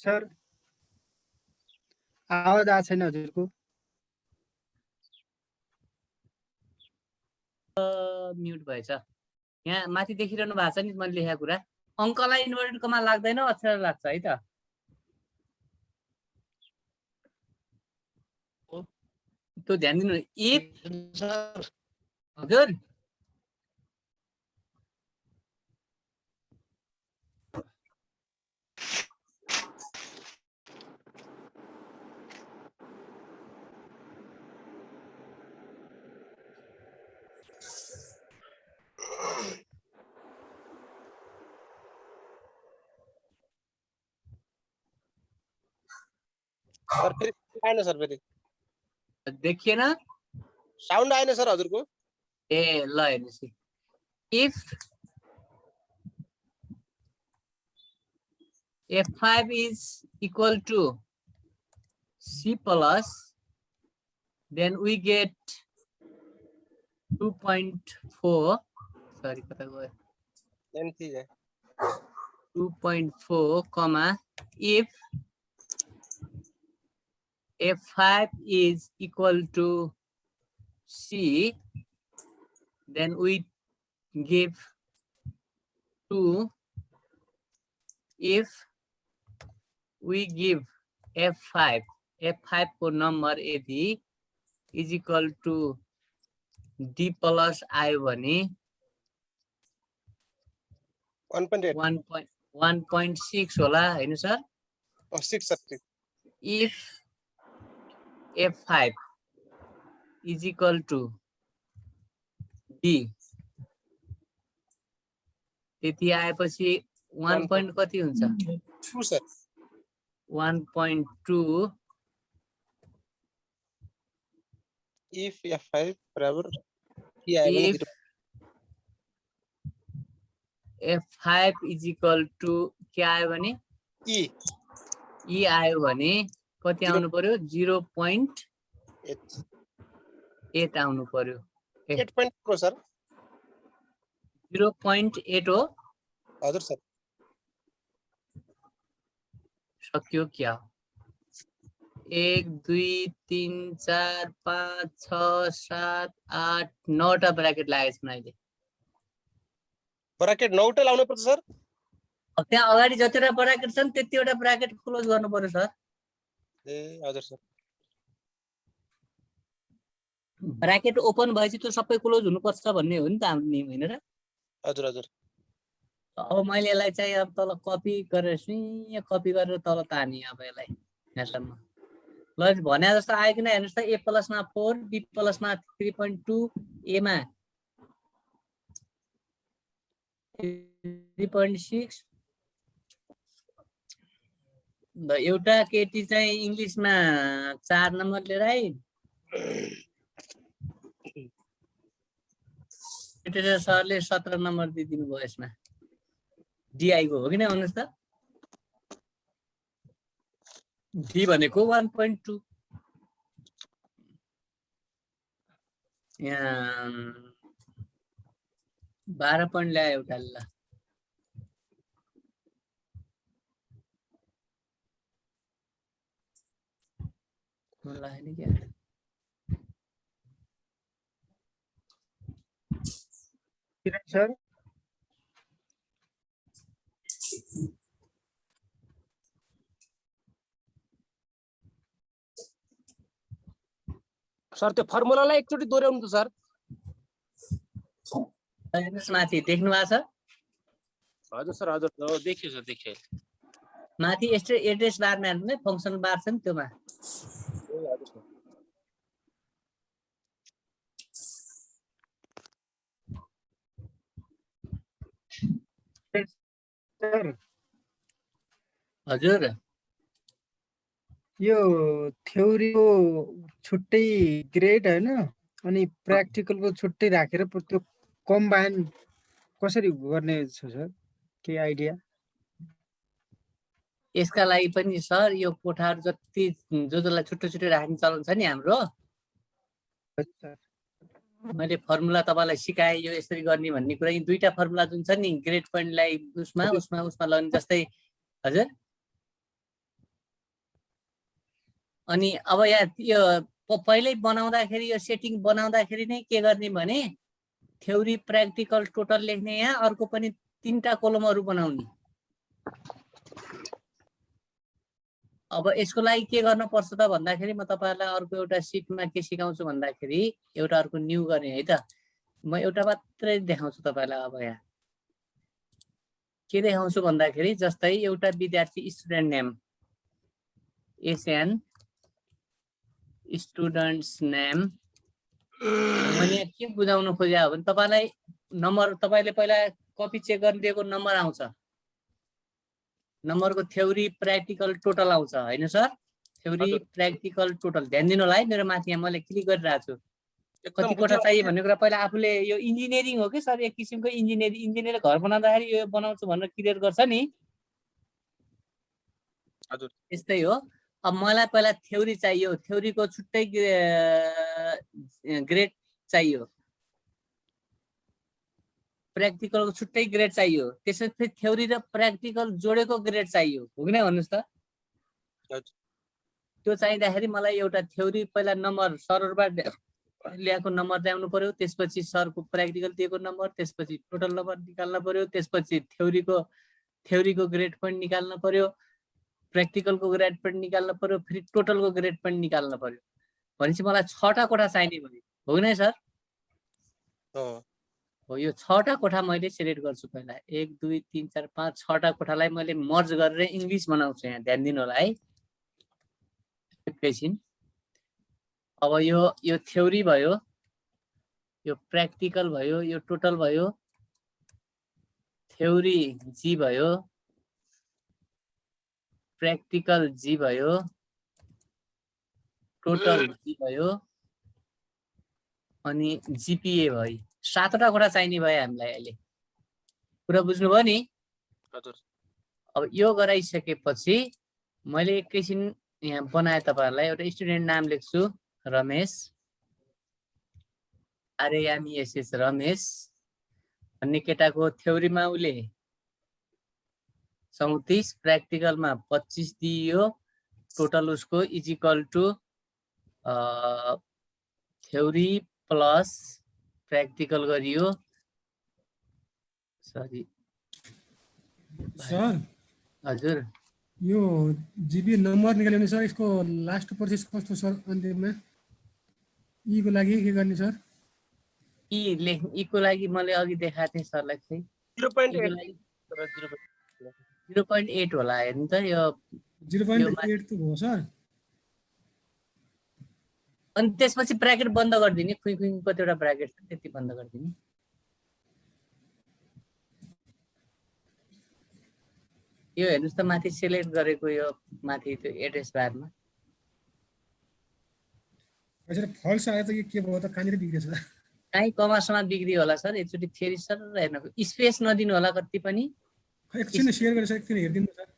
सर आवाज आएको छैन हजुरको। म्युट भएछ। यहाँ माथि देखिरहनु भएको छ नि मैले लेखेको कुरा। अङ्कलाई इन्भर्टेड कमा लाग्दैन, अक्षर लाग्छ है त। त्यो ध्यान दिनु। इफ हजुर सर फेरि आएन सर, फेरि देखिएन, साउन्ड आएन सर हजुरको। ए ल हेर्नुहोस्। If F5 is equal to C plus, then we get 2.4. Sorry, 2.4 comma if F5 is equal to C, then we give 2. If we give F5 को number यदि is equal to D plus I भने 1.6 होला हैन sir? 6 sir. If F5 is equal to D, त्यति आएपछि 1 point कति हुन्छ? 2 सर। 1.2 if F5 बराबर if F5 is equal to क्या आयो भने E आयो भने कति आउनु पर्यो? 0.8 आउनु पर्यो। 8.4 सर। 0.8 हो हजुर सर। सक्यो क्या? 1 2 3 4 5 6 7 8 9टा ब्र्याकेट लागेछ मैले। ब्र्याकेट 9टा लाउनु पर्छ सर। त्यहाँ अगाडि जतिवटा ब्र्याकेट छन् त्यतिवटा ब्र्याकेट क्लोज गर्नु पर्यो सर। ए हजुर सर। ब्र्याकेट ओपन भएपछि त्यो सबै क्लोज हुनुपर्छ भन्ने हो नि त हाम्रो नियम हैन र? हजुर हजुर। अब मैले यसलाई चाहिँ अब तल कपी गरेर कपी गरेर तल ताने अब यसलाई नेटमा। ल भने जस्तो आयो किन हेर्नुस् त। A प्लस मा 4, B प्लस मा 3.2, A मा 3.6। ल एउटा केटी चाहिँ इंग्लिशमा 4 नम्बर लिएर आइ। सरले 17 नम्बर दिइदिनु भयो यसमा। DI को हो कि नै भन्नुस् त। D भनेको 1.2। यहाँ 12 पॉइंट ल्यायो एउटा। ल मलाई नि के सर सर त्यो फर्मुलालाई एकचोटी दोहोऱ्याउनु त सर। माथि देख्नु भएको छ? हजुर सर हजुर देखियो सर देखियो। माथि एड्रेस बारमा हेर्नु फंक्सन बार छ नि त्योमा। हजुर यो थ्योरीको छुट्टै ग्रेड होइन अनि प्र्याक्टिकलको छुट्टै राखेर त्यो कम्बाइन कसरी गर्ने छ सर केही आइडिया? यसका लागि पनि सर यो कोठाहरू जति जसलाई छुट्टै छुट्टै राख्ने चलन छ नि हाम्रो, मैले फर्मुला तपाईँलाई सिकाएँ यो यसरी गर्ने भन्ने कुरा। यी दुईटा फर्मुला जुन छ नि ग्रेड पोइन्टलाई उसमा उसमा उसमा लग्ने जस्तै। हजुर, अनि अब यहाँ यो पहिल्यै बनाउँदाखेरि यो सेटिङ बनाउँदाखेरि नै के गर्ने भने थ्योरी प्र्याक्टिकल टोटल लेख्ने, यहाँ अर्को पनि 3टा कोलमहरू बनाउने। अब यसको लागि के गर्न पर्छ त भन्दाखेरि म तपाईहरुलाई अर्को एउटा सिटमा के सिकाउँछु भन्दाखेरि एउटा अर्को न्यू गर्ने है त। म एउटा मात्रै देखाउँछु तपाईहरुलाई। अब यहाँ के देखाउँछु भन्दाखेरि जस्तै एउटा विद्यार्थी student name SN students name, मैले के बुझाउन खोजे हो भने तपाईलाई नम्बर, तपाईले पहिला कपी चेक गर्न दिएको नम्बर आउँछ, नम्बरको थ्योरी प्र्याक्टिकल टोटल आउँछ हैन सर? थ्योरी प्र्याक्टिकल टोटल ध्यान दिनु होला है। मेरो माथि यहाँ मैले क्लिक गरिरहेको छु। कति कोठा चाहियो भन्ने कुरा पहिला आफूले, यो इन्जिनियरिङ हो कि सर, एक किसिमको इन्जिनियरले घर बनाउँदाखेरि यो बनाउँछु भनेर क्लियर गर्छ नि। हजुर, यस्तै हो। अब मलाई पहिला थ्योरी चाहियो, थ्योरीको छुट्टै ग्रेड चाहियो, प्र्याक्टिकलको छुट्टै ग्रेड चाहियो, त्यसपछि थ्योरी र प्र्याक्टिकल जोडेको ग्रेड चाहियो, हो कि नै भन्नुस् त? त्यो चाहिँदाखेरि मलाई एउटा थ्योरी पहिला नम्बर सरबाट ल्याएको नम्बर ल्याउनु पर्यो, त्यसपछि सरको प्र्याक्टिकल दिएको नम्बर, त्यसपछि टोटल नम्बर निकाल्न पर्यो, त्यसपछि थ्योरीको ग्रेड पोइन्ट निकाल्न पर्यो, प्र्याक्टिकलको ग्रेड पोइन्ट निकाल्न पर्यो, फेरि टोटलको ग्रेड पोइन्ट निकाल्न पर्यो। भनेपछि मलाई 6टा कोठा चाहिने भयो, हो कि नै सर? हो, यो 6टा कोठा मैले सिलेक्ट गर्छु पहिला। 1 2 3 4 5 6टा कोठालाई मैले मर्ज गरेर इङ्ग्लिस बनाउँछु। यहाँ ध्यान दिनु होला है एकैछिन। अब यो थ्योरी भयो, यो प्र्याक्टिकल भयो, यो टोटल भयो, थ्योरी जी भयो, प्र्याक्टिकल जी भयो, टोटल जी भयो, अनि जीपीए भयो। 7वटा कोठा चाहिने भयो हामीलाई अहिले। कुरा बुझ्नुभयो नि? अब यो गराइसकेपछि मैले एकैछिन यहाँ बनाए तपाईहरुलाई। एउटा स्टुडेन्ट नाम लेख्छु रमेश, RAMESH रमेश भन्ने केटाको थ्योरीमा उले 34, प्र्याक्टिकलमा 25 दियो, टोटल उसको is equal to theory plus practical गरियो। सरी सर, हजुर, यो जीपी नम्बर निकाल्यो भने सर यसको लास्ट प्रोसेस कस्तो सर? अन्तिममा ई को लागि के गर्ने सर? ई को लागि मैले अघि देखाएको थिएँ सरलाई। 0.8 होला हेर्नु त। यो 0.8 त हो सर। अनि त्यसपछि ब्र्याकेट बन्द गरिदिने, खुइ कतिवटा ब्र्याकेट छ त्यति बन्द गरिदिने। यो हेर्नुस् त माथि सिलेक्ट गरेको यो माथि त्यो एड्रेस बारमा फल्स आयो त के भयो त? कहाँनिर बिग्रेछ? काहीँ कमासमा बिग्रियो होला सर। एकचोटि फेरि सर हेर्नु, स्पेस नदिनु होला कति पनि। एकछिन शेयर गरेर एकछिन हेर्दिनु सर।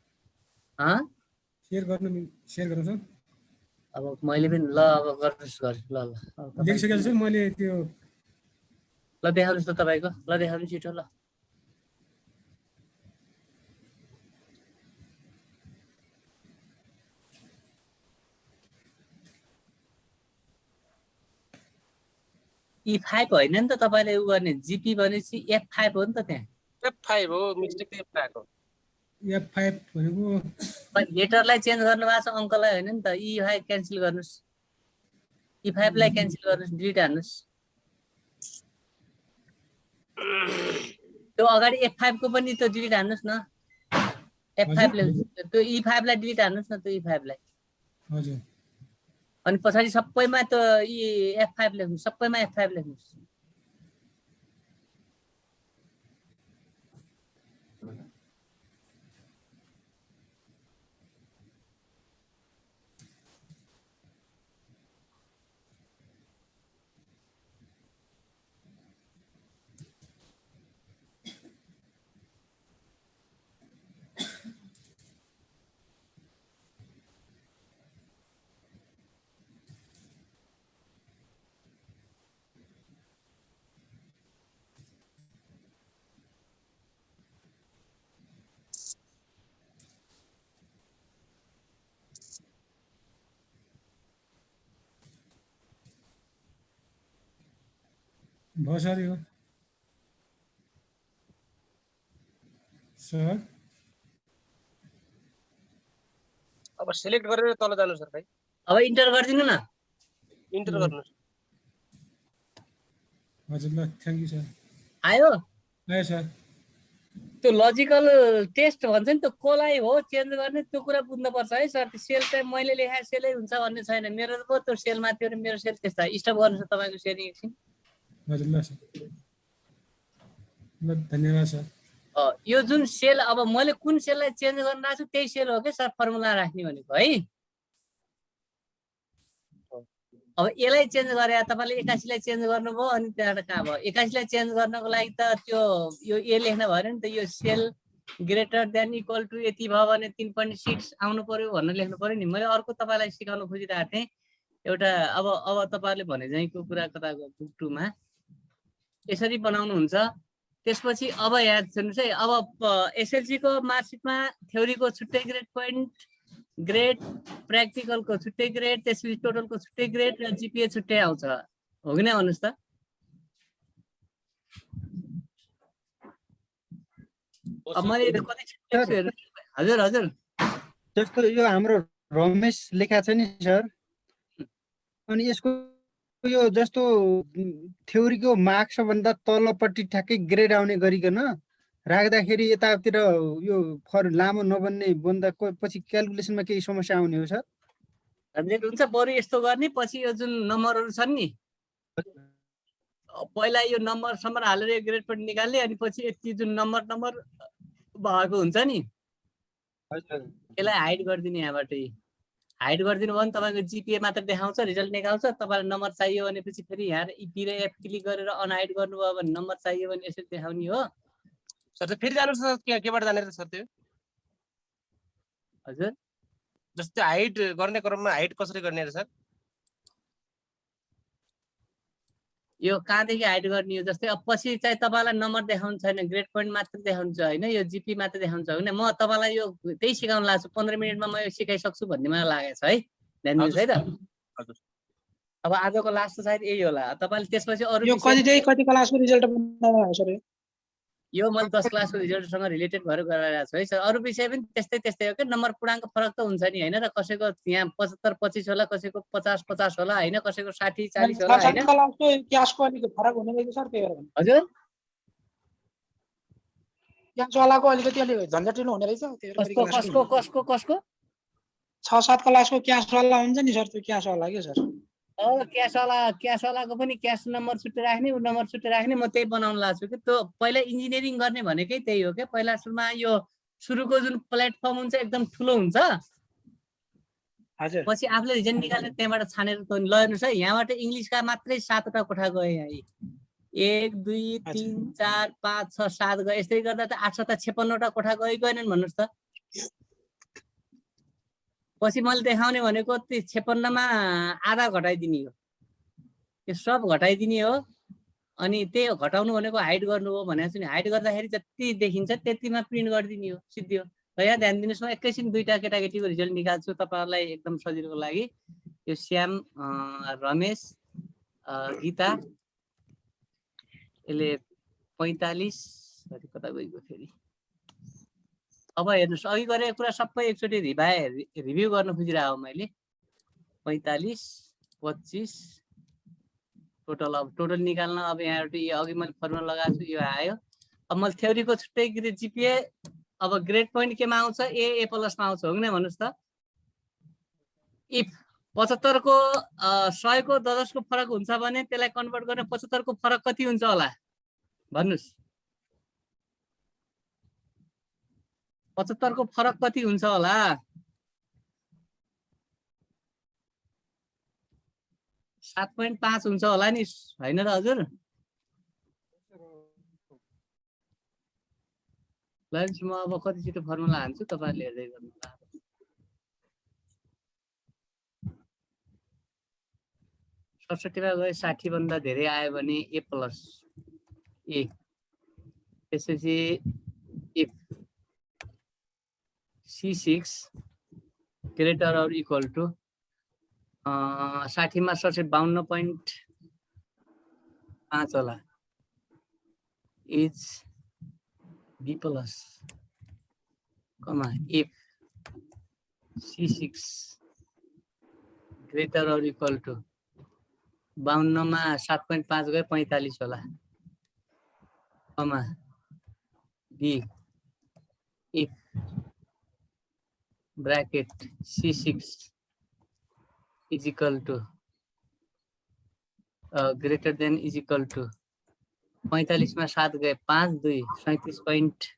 शेयर गर्नु सर। अब मैले पनि ल अब गर्नुस् ल देखिसकेको छु मैले त्यो। ल देखाउनुस् त तपाईको। ल देखाउनु छिटो। ल E5 होइन नि त तपाईले उ गर्ने। जीपी भनेपछि F5 हो नि त। त्यहाँ F5 हो, मिस्टेकले F5 हो। F5 भनेको लेटरलाई चेन्ज गर्नु भएको छ, अङ्कलाई होइन नि त। E5 क्यान्सल गर्नुस्, E5 लाई क्यान्सल गर्नुस्, डिलिट हान्नुस्। त्यो अगाडि F5 को पनि त्यो डिलिट हान्नुस् न। F5 ले त्यो E5 लाई डिलिट हान्नुस् न, त्यो E5 लाई। हजुर। अनि पछाडि सबैमा त्यो F5 लेख्नु, सबैमा F5 लेख्नुस्। भयो सर यो सर अब सिलेक्ट गरेर तल जानु सर भाइ अब इन्टर गरिदिनु न इन्टर गर्नुहोस् हजुर ल थ्याङ्क यू सर आयो आयो सर त्यो लजिकल टेस्ट भन्छ नि त्यो कोलाई हो चेन्ज गर्ने त्यो कुरा बुझ्नुपर्छ है सर त्यो सेल चाहिँ मैले लेखाए सेलै हुन्छ भन्ने छैन मेरो त त्यो सेलमा थियो र मेरो सेल त्यस्ता स्टप गर्नुहोस् तपाईँको सेयरिङ एकछिन हजुर ल सर ल धन्यवाद सर यो जुन सेल अब मैले कुन सेललाई चेन्ज गर्न राख्छु त्यही सेल हो कि सर फर्मुला राख्ने भनेको है अब यसलाई चेन्ज गरे तपाईँले 81लाई चेन्ज गर्नुभयो अनि त्यहाँबाट कहाँ भयो 81लाई चेन्ज गर्नको लागि त त्यो यो ए लेख्न भयो नि त यो cell greater than equal to यति भयो भने 3.6 आउनु पर्यो भनेर लेख्नु पर्यो नि मैले अर्को तपाईँलाई सिकाउन खोजिरहेको थिएँ एउटा अब तपाईँहरूले भने जाइको कुरा कताको बुक 2 मा यसरी बनाउनुहुन्छ त्यसपछि अब याद गर्नुहोस् है अब एसएलसी को मार्कसिटमा थ्योरीको छुट्टै ग्रेड पोइन्ट ग्रेड प्र्याक्टिकलको छुट्टै ग्रेड त्यसपछि टोटलको छुट्टै ग्रेड र जिपिए छुट्टै आउँछ हो कि नै भन्नुहोस् त अब मैले कति हजुर हजुर जस्तो यो हाम्रो रमेश लेखा छ नि सर अनि यसको यो जस्तो थ्योरीको मार्क्स भन्दा तलपट्टि ठ्याक्कै ग्रेड आउने गरिकन राख्दाखेरि यतातिर यो लामो नबन्ने बन्दा पछि क्याल्कुलेसनमा केही समस्या आउने हो सर हजुर हुन्छ बरु यस्तो गर्ने पछि यो जुन नम्बरहरू छन् नि पहिला यो नम्बर हालेर यो ग्रेड पनि निकाल्ने अनि पछि यति जुन नम्बर भएको हुन्छ नि यसलाई हाइड गरिदिने यहाँबाट हाइड गरिदिनु भयो भने तपाईँको जिपिए मात्र देखाउँछ रिजल्ट निकाल्छ तपाईँलाई नम्बर चाहियो भनेपछि फेरि यहाँ पी र एफ क्लिक गरेर अनहाइड गर्नुभयो भने नम्बर चाहियो भने यसरी देखाउने हो सर फेरि जानुपर्छ केबाट जाने सर त्यो हजुर जस्तै हाइड गर्ने क्रममा हाइड कसरी गर्ने सर यो कहाँदेखि हाइड गर्ने हो जस्तै अब पछि चाहिँ तपाईँलाई नम्बर देखाउनु छैन ग्रेड पोइन्ट मात्र देखाउँछ होइन यो जिपी मात्र देखाउँछ होइन म तपाईँलाई यो त्यही सिकाउन लाग्छु 15 मिनटमा म यो सिकाइसक्छु भन्ने मलाई लागेको छ है ध्यान दिनुहोस् है त अब आजको लास्ट सायद यही होला तपाईँले त्यसपछि अरू यो कति क्लासको रिजल्ट बनाउनु सर यो मैले 10 क्लासको रिजल्टसँग रिलेटेड भएर गरिरहेको छु है सर अरू विषय पनि त्यस्तै हो कि नम्बर पूर्णाङ्क फरक त हुन्छ नि होइन र कसैको यहाँ 75-25 होला कसैको 50-50 होला होइन कसैको 60-40 होला हैन क्लासको क्यासको अलिकति फरक हुने रहेछ सर त्यही भएर हजुर क्यास वालाको अलिकति अलि झन्झटिलो हुने रहेछ त्यही भएर कसको 6-7 क्लासको क्यास वाला हुन्छ नि सर त्यो क्यास वाला के सर क्यास वालाको पनि क्यास नम्बर छुट्टै राख्ने उ नम्बर छुट्टै राख्ने म त्यही बनाउन लाग्छु कि त्यो पहिला इन्जिनियरिङ गर्ने भनेकै त्यही हो के पहिला सुरुमा यो सुरुको जुन प्लेटफर्म हुन्छ एकदम ठुलो हुन्छ हजुर पछि आफूले रिजल्ट निकालेर त्यहाँबाट छानेर ल हेर्नुहोस् है यहाँबाट इङ्ग्लिसका मात्रै 7वटा कोठा गए यहाँ 1 2 3 4 5 6 7 गए यस्तै गर्दा त 856वटा कोठा गएनन् भन्नुहोस् त पछि मैले देखाउने भनेको 56मा आधा घटाइदिने हो त्यो सब घटाइदिने हो अनि त्यही घटाउनु भनेको हाइड गर्नु हो भनेको छु नि हाइड गर्दाखेरि जति देखिन्छ त्यतिमा प्रिन्ट गरिदिने हो सिद्धि हो र यहाँ ध्यान दिनुहोस् म एकैछिन दुईटा केटाकेटीको रिजल्ट निकाल्छु तपाईँहरूलाई एकदम सजिलोको लागि यो श्याम रमेश गीता यसले 45 कता गएको फेरि अब हेर्नुहोस् अघि गरेको कुरा सबै एकचोटि रिभ्यू गर्न खोजिरहेको हो मैले 45 25 टोटल अब टोटल निकाल्न अब यहाँबाट यो अघि मैले फर्मुला लगाएको छु यो आयो अब मैले थ्योरीको छुट्टै ग्रेड जिपिए अब ग्रेड पोइन्ट केमा आउँछ ए प्लसमा आउँछ हो कि नै भन्नुहोस् त इफ 75 को 100 को 10 को फरक हुन्छ भने त्यसलाई कन्भर्ट गर्ने 75 को फरक कति हुन्छ होला भन्नुहोस् 75 को फरक कति हुन्छ होला 7.5 हुन्छ होला नि हैन र हजुर लन्च म अब कति छिटो फर्मुला हान्छु तपाईहरुले हेर्दै गर्नु होला 67 मा गए 60 भन्दा धेरै आयो भने ए प्लस ए त्यसपछि if C6 greater or equal to 60 मा 52.5 होला is B plus, comma, if C6 greater or equal to 52 मा 7.5 गए 45 होला, comma, B if bracket C6 is equal to greater than is equal to 45 मा 7 गए 5 2 37 point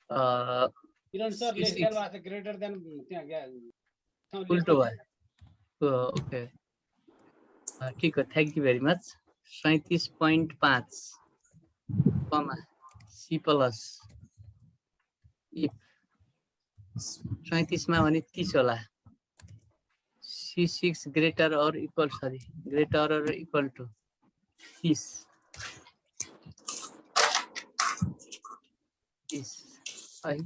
किरण सर लेख्नु भएको छ ग्रेटर देन त्यहाँ उल्टो भयो। ओके ठीक हो, thank you very much. 37.5 comma C plus if 37 मा भने 30 होला, C6 ग्रेटर और इक्वल ग्रेटर और इक्वल टु 30 है।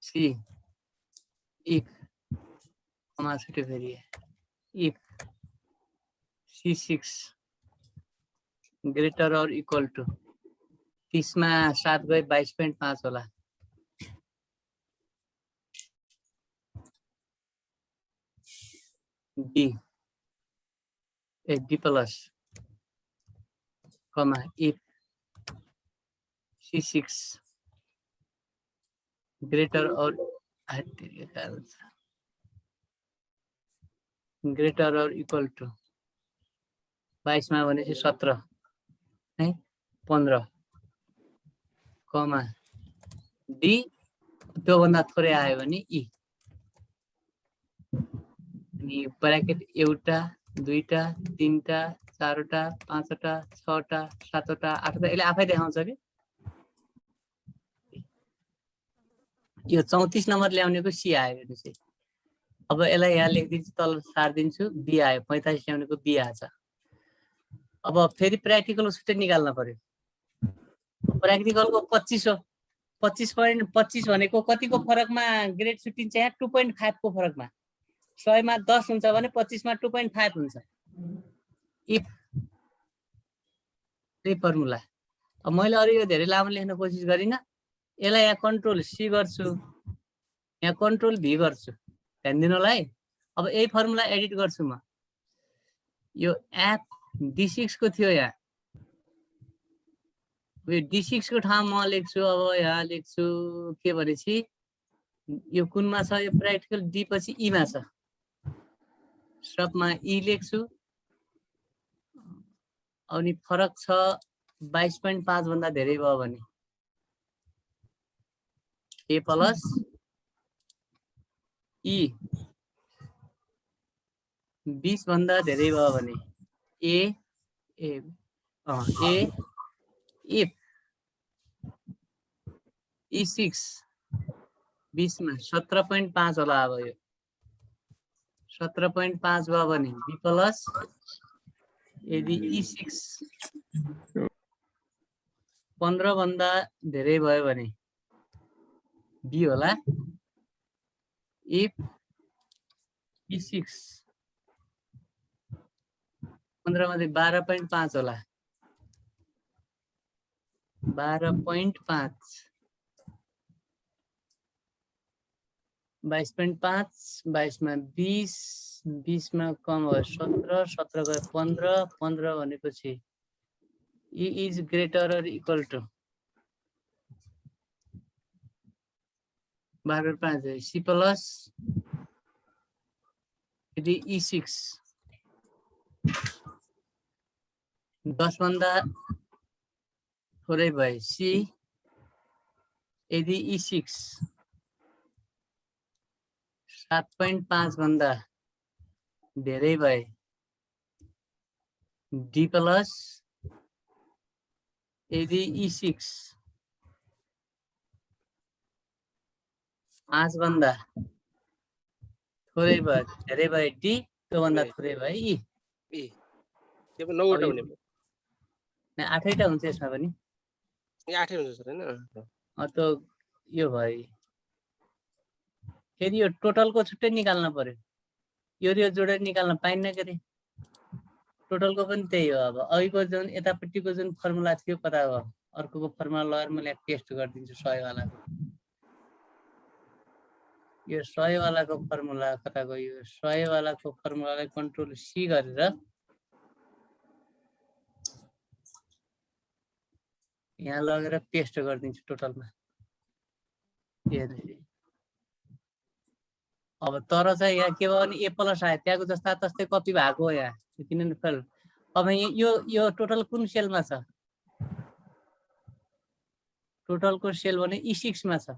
C if कमा छुट्यो फेरि if C6 ग्रेटर और इक्वल टु 30 मा 7 गए 22.5 होला, D plus comma if C6 greater और इक्वल टु 22 मा भनेपछि 17 है 15 कमा डी त्योभन्दा थोरै आयो भने ई अनि ब्र्याकेट एउटा दुईटा तीनटा चारवटा पाँचवटा छवटा सातवटा आठवटा यसले आफै देखाउँछ कि यो 34 नम्बर ल्याउनेको सी आयो हेर्नुस्। अब यसलाई यहाँ लेखिदिन्छु, तल सारिदिन्छु, बी आयो, 45 ल्याउनेको बी आछ। अब फेरि प्र्याक्टिकल छुट्टै निकाल्न पर्यो। प्र्याक्टिकलको 25 हो, 25.25 भनेको कतिको फरकमा ग्रेड छुट्टिन्छ? यहाँ 2.5 को फरकमा। 100 मा 10 हुन्छ भने 25 मा 2.5 हुन्छ। इफ त्यही फर्मुला। अब मैले अरु यो धेरै लामो लेख्न कोसिस गरिन, यसलाई यहाँ कन्ट्रोल सी गर्छु, यहाँ कन्ट्रोल भी गर्छु, ध्यान दिनु होला है। अब यही फर्मुला एडिट गर्छु म। यो एफ D6 को थियो, यहाँ यो D6 को ठाउँमा म लेख्छु। अब यहाँ लेख्छु के भनेपछि यो कुनमा छ, यो प्र्याक्टिकल डी पछि ई मा छ, सबमा ई लेख्छु। अनि फरक छ 22.5 भन्दा धेरै भयो भने ए प्लस ई, 20 भन्दा धेरै भयो भने ए इफ E6 20 मा 17.5 होला। अब यो 17.5 भयो भने बी प्लस, यदि E6 15 भन्दा धेरै भयो भने बी होला। इफ E6 15 मध्ये 12.5 होला, 12.5 22.5 22 मा 20 20 मा कम भयो 17 17 गयो 15 15 भनेपछि ई इज ग्रेटर और इक्वल टु 12.5 सी प्लस, यदि E6 10 भन्दा थोरै भए सी, यदि E6 7.5 भन्दा धेरै भए डी प्लस, यदि E6 5 भन्दा थोरै भए धेरै भए डी, त्यो भन्दा थोरै भए ई। त्यो पनि 9 वटा हुने भयो। 8वटा हुन्छ यसमा पनि। ए 8 हुन्छ सर हैन? त यो भयो। फेरि यो टोटलको छुट्टै निकाल्न पर्यो। यो जोडेर निकाल्न पाइन्न के रे। टोटलको पनि त्यही हो। अब अघिको जुन यतापट्टिको जुन फर्मुला थियो कता हो? अर्कोको फर्मुला लगाएर मैले टेस्ट गरिदिन्छु 100 वालाको। यो 100 वालाको फर्मुला कता गयो? 100 वालाको फर्मुलालाई कन्ट्रोल सी गरेर यहाँ लगेर पेस्ट गरिदिन्छु टोटलमा। अब तर चाहिँ यहाँ के भयो भने ए प्लस आयो, त्यहाँको जस्ता तस्तै कपी भएको हो यहाँ, किनभने फेल। अब यो टोटल कुन सेलमा छ? टोटलको सेल भने E6 मा छ।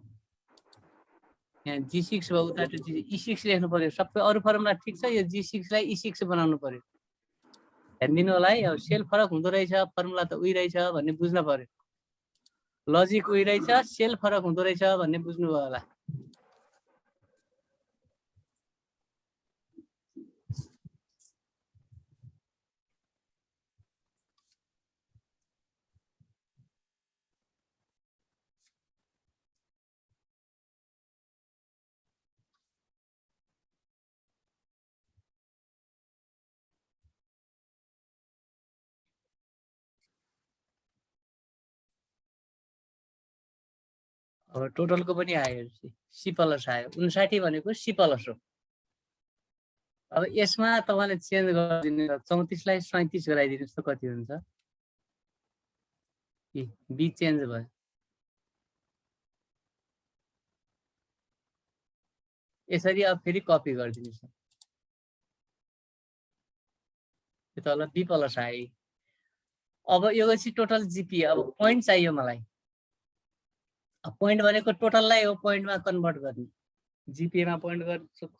यहाँ G6 भयो, उता E6 लेख्नु पर्यो। सबै अरू फर्मुला ठिक छ, यो G6 लाई E6 बनाउनु पर्यो। ध्यान दिनु होला है। अब सेल फरक हुँदो रहेछ, फर्मुला त उही रहेछ भन्ने बुझ्न पर्यो। लजिक उही रहेछ, सेल फरक हुँदो रहेछ भन्ने बुझ्नुभयो होला। अब टोटलको पनि आयो, सी प्लस आयो। 59 भनेको सी प्लस हो। अब यसमा तपाईले चेन्ज गरिदिनु, 34 लाई 37 गराइदिनुस् त कति हुन्छ? बी चेन्ज भयो। यसरी अब फेरि कपी गरिदिनुस्। यो तल बी प्लस आयो। अब यो चाहिँ टोटल जीपी। अब पोइन्ट चाहियो मलाई। पोइन्ट भनेको टोटललाई हो पोइन्टमा कन्भर्ट गर्ने। जीपीए मा पोइन्ट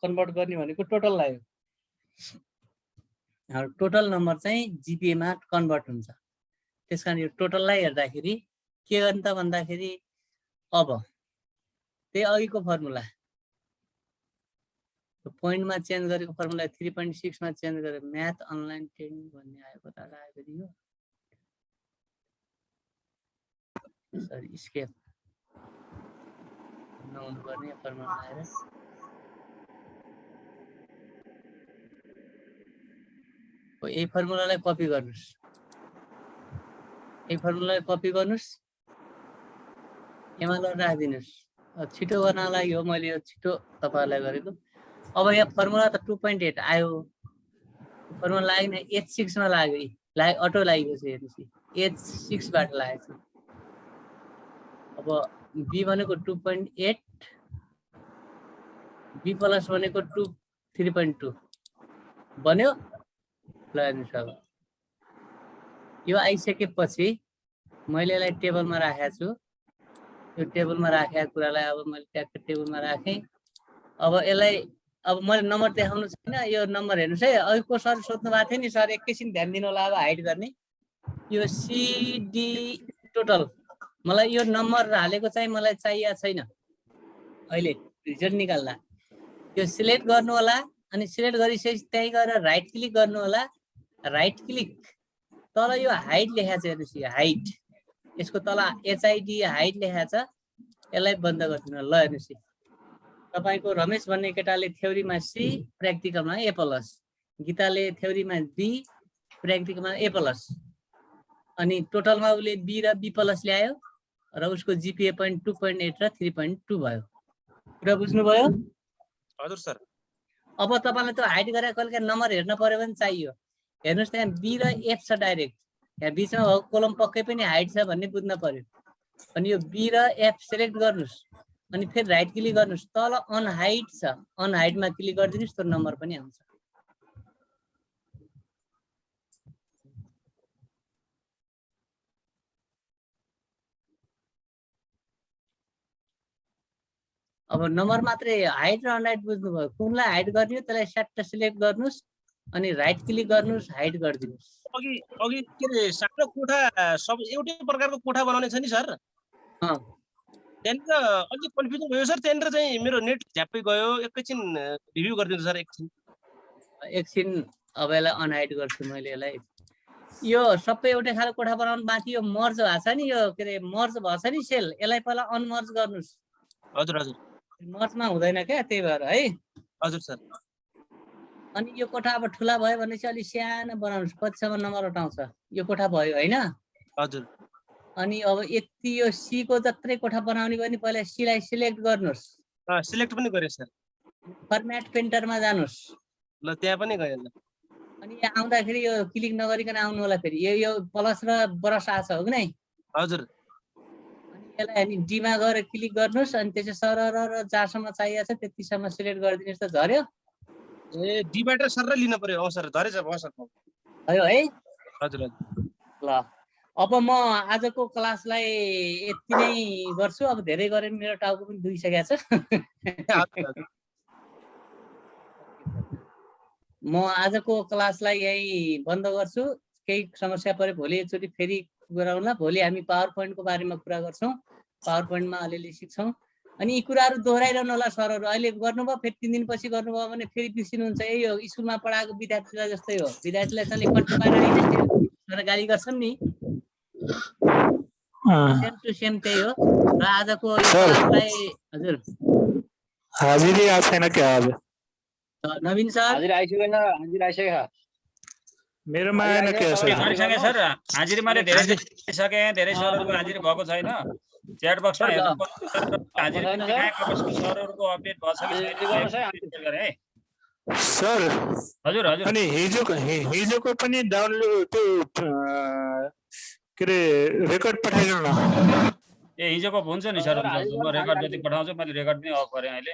कन्भर्ट गर्ने भनेको टोटललाई हो। टोटल नम्बर चाहिँ जीपीए मा कन्भर्ट हुन्छ। त्यसकारण यो टोटललाई हेर्दाखेरि के गर्ने त भन्दाखेरि अब त्यही अघिको फर्मुला पोइन्टमा चेन्ज गरेको फर्मुला 3.6 मा चेन्ज गरेर म्याथ अनलाइन ट्रेनिङ भन्ने आयो। कता आयो फेरि यो? सरी स्केप नहुनु पर्ने फर्मुला आएर यही फर्मुलालाई कपी गर्नुस्। यही फर्मुलालाई कपी गर्नुस्, यहाँ लगेर राखिदिनुस्। छिटो गर्नलाई लागि हो मैले यो छिटो तपाईहरुलाई गरेको। अब यहाँ फर्मुला त 2.8 आयो। फर्मुला लाग्यो H6 मा लाग्यो, अटो लागेको छ। हेर्नुस् H6 बाट लागेको छ। अब बी भनेको 2.8, बी प्लस भनेको 3.2 बन्यो। ल हेर्नुस् अब यो आइसकेपछि मैले यसलाई टेबलमा राखेको छु। यो टेबलमा राखेको कुरालाई अब मैले ट्याक्क टेबलमा राखेँ। अब यसलाई अब मैले नम्बर देखाउनु छैन। यो नम्बर हेर्नुस् है। अघिको सर सोध्नु भएको थियो नि, सर एकैछिन ध्यान दिनु होला। अब हाइड गर्ने यो सीडी टोटल मलाई यो नम्बर हालेको चाहिँ मलाई चाहिएको छैन। अहिले रिजल्ट निकाल्दा यो सिलेक्ट गर्नु होला। अनि सिलेक्ट गरिसकेपछि त्यही गएर राइट क्लिक गर्नु होला। राइट क्लिक तल यो हाइट लेखेको छ। हेर्नुस् यो हाइट, यसको तल एचआइडी हाइट लेखेको छ। यसलाई बन्द गरिदिनु। ल हेर्नुस् तपाईको रमेश भन्ने केटाले थ्योरीमा सी, प्र्याक्टिकलमा ए प्लस, गीताले थ्योरीमा बी, प्र्याक्टिकलमा ए प्लस, अनि टोटलमा उसले बी र बी प्लस ल्यायो र उसको जीपीए पोइन्ट 2.8 र 3.2 भयो। कुरा बुझ्नुभयो? हजुर सर। अब तपाईलाई त्यो हाइड गरेर कहिले नम्बर हेर्न पर्यो भने चाहियो। हेर्नुस् त्यहाँ बी र एफ छ डाइरेक्ट। यहाँ बीचमा भएको कोलम पक्कै पनि हाइट छ भन्ने बुझ्न पर्यो। अनि यो बी र एफ सिलेक्ट गर्नुस्। अनि फेरि राइट क्लिक गर्नुस्। तल अन हाइट छ, अन हाइटमा क्लिक गरिदिनुस्, त्यो नम्बर पनि आउँछ। अब नम्बर मात्रै हाइट र अनहाइट बुझ्नुभयो। कुनलाई हाइट गर्ने हो त्यसलाई स्याट सिलेक्ट गर्नुस् अनि राइट क्लिक गर्नुस्, हाइट गरिदिनुस्। अघि अघि के रे सानो कोठा सब एउटै प्रकारको कोठा बनाउने छ नि सर। त्यहाँनिर अलिक कन्फ्युजन भयो सर। त्यहाँनिर चाहिँ मेरो नेट झ्याप्पै गयो। एकैछिन रिभ्यू गरिदिनु सर। एकछिन अब यसलाई अनहाइट गर्छु मैले। यसलाई यो सबै एउटै खालको कोठा बनाउनु बाँकी यो मर्ज भएको छ नि यो के अरे मर्ज भएछ नि सेल यसलाई पहिला अनमर्ज गर्नुहोस् हजुर हजुर मर्जमा हुँदैन क्या त्यही भएर है हजुर सर अनि यो कोठा अब ठुला भयो भने चाहिँ अलिक सानो बनाउनुहोस् कतिसम्म नम्बर उठाउँछ यो कोठा भयो होइन हजुर अनि अब यति यो सी को जत्रै कोठा बनाउने भने पहिला सी लाई सिलेक्ट गर्नुहोस् सिलेक्ट पनि गरे सर फर्म्याट पेन्टरमा जानुहोस् ल त्यहाँ पनि गयो ल अनि यहाँ आउँदाखेरि यो क्लिक नगरिकन आउनु होला फेरि यो प्लस र ब्रस आछ हो कि नै हजुर अनि यसलाई हामी डीमा गएर क्लिक गर्नुहोस् अनि त्यसै सरर र जहाँसम्म चाहिएको छ त्यतिसम्म सिलेक्ट गरिदिनुहोस् त झर्यो ए डीबाट सर लिनु पर्यो सर धरेछ भयो भयो है हजुर ल अब म आजको क्लासलाई यति नै गर्छु अब धेरै गरेर मेरो टाउको पनि दुखिसकेको छ म आजको क्लासलाई यही बन्द गर्छु केही समस्या परे भोलि एकचोटि फेरि गरौँला भोलि हामी पावर पोइन्टको बारेमा कुरा गर्छौँ पावर पोइन्टमा अलिअलि सिक्छौँ अनि यी कुराहरू दोहोऱ्याइरहनु होला सरहरू अहिले गर्नुभयो फेरि 3 दिनपछि गर्नुभयो भने फेरि बिर्सिनुहुन्छ यही हो स्कुलमा पढाएको विद्यार्थीलाई जस्तै हो विद्यार्थीलाई चाहिँ कन्ट्रोल पारेर गाली गर्छन् नि सेम टु सेम त्यही हो र आजको हजुर हाजिरी आएको छैन क्या आज नवीन सर हाजिर आइसक्यो मेरोमा आएन क्या सर गरिसके सर हाजिरी मैले धेरै सके धेरै सरहरूको हाजिरी भएको छैन च्याट बक्समा हाजिरी सरहरूको अपडेट भएको छ सर हजुर हजुर अनि हिजोको पनि डाउनलोड त्यो के अरे रेकर्ड पठाइदिनु न ए हिजोको हुन्छ नि सर म रेकर्ड जति पठाउँछु मैले रेकर्ड पनि अफ गरेँ अहिले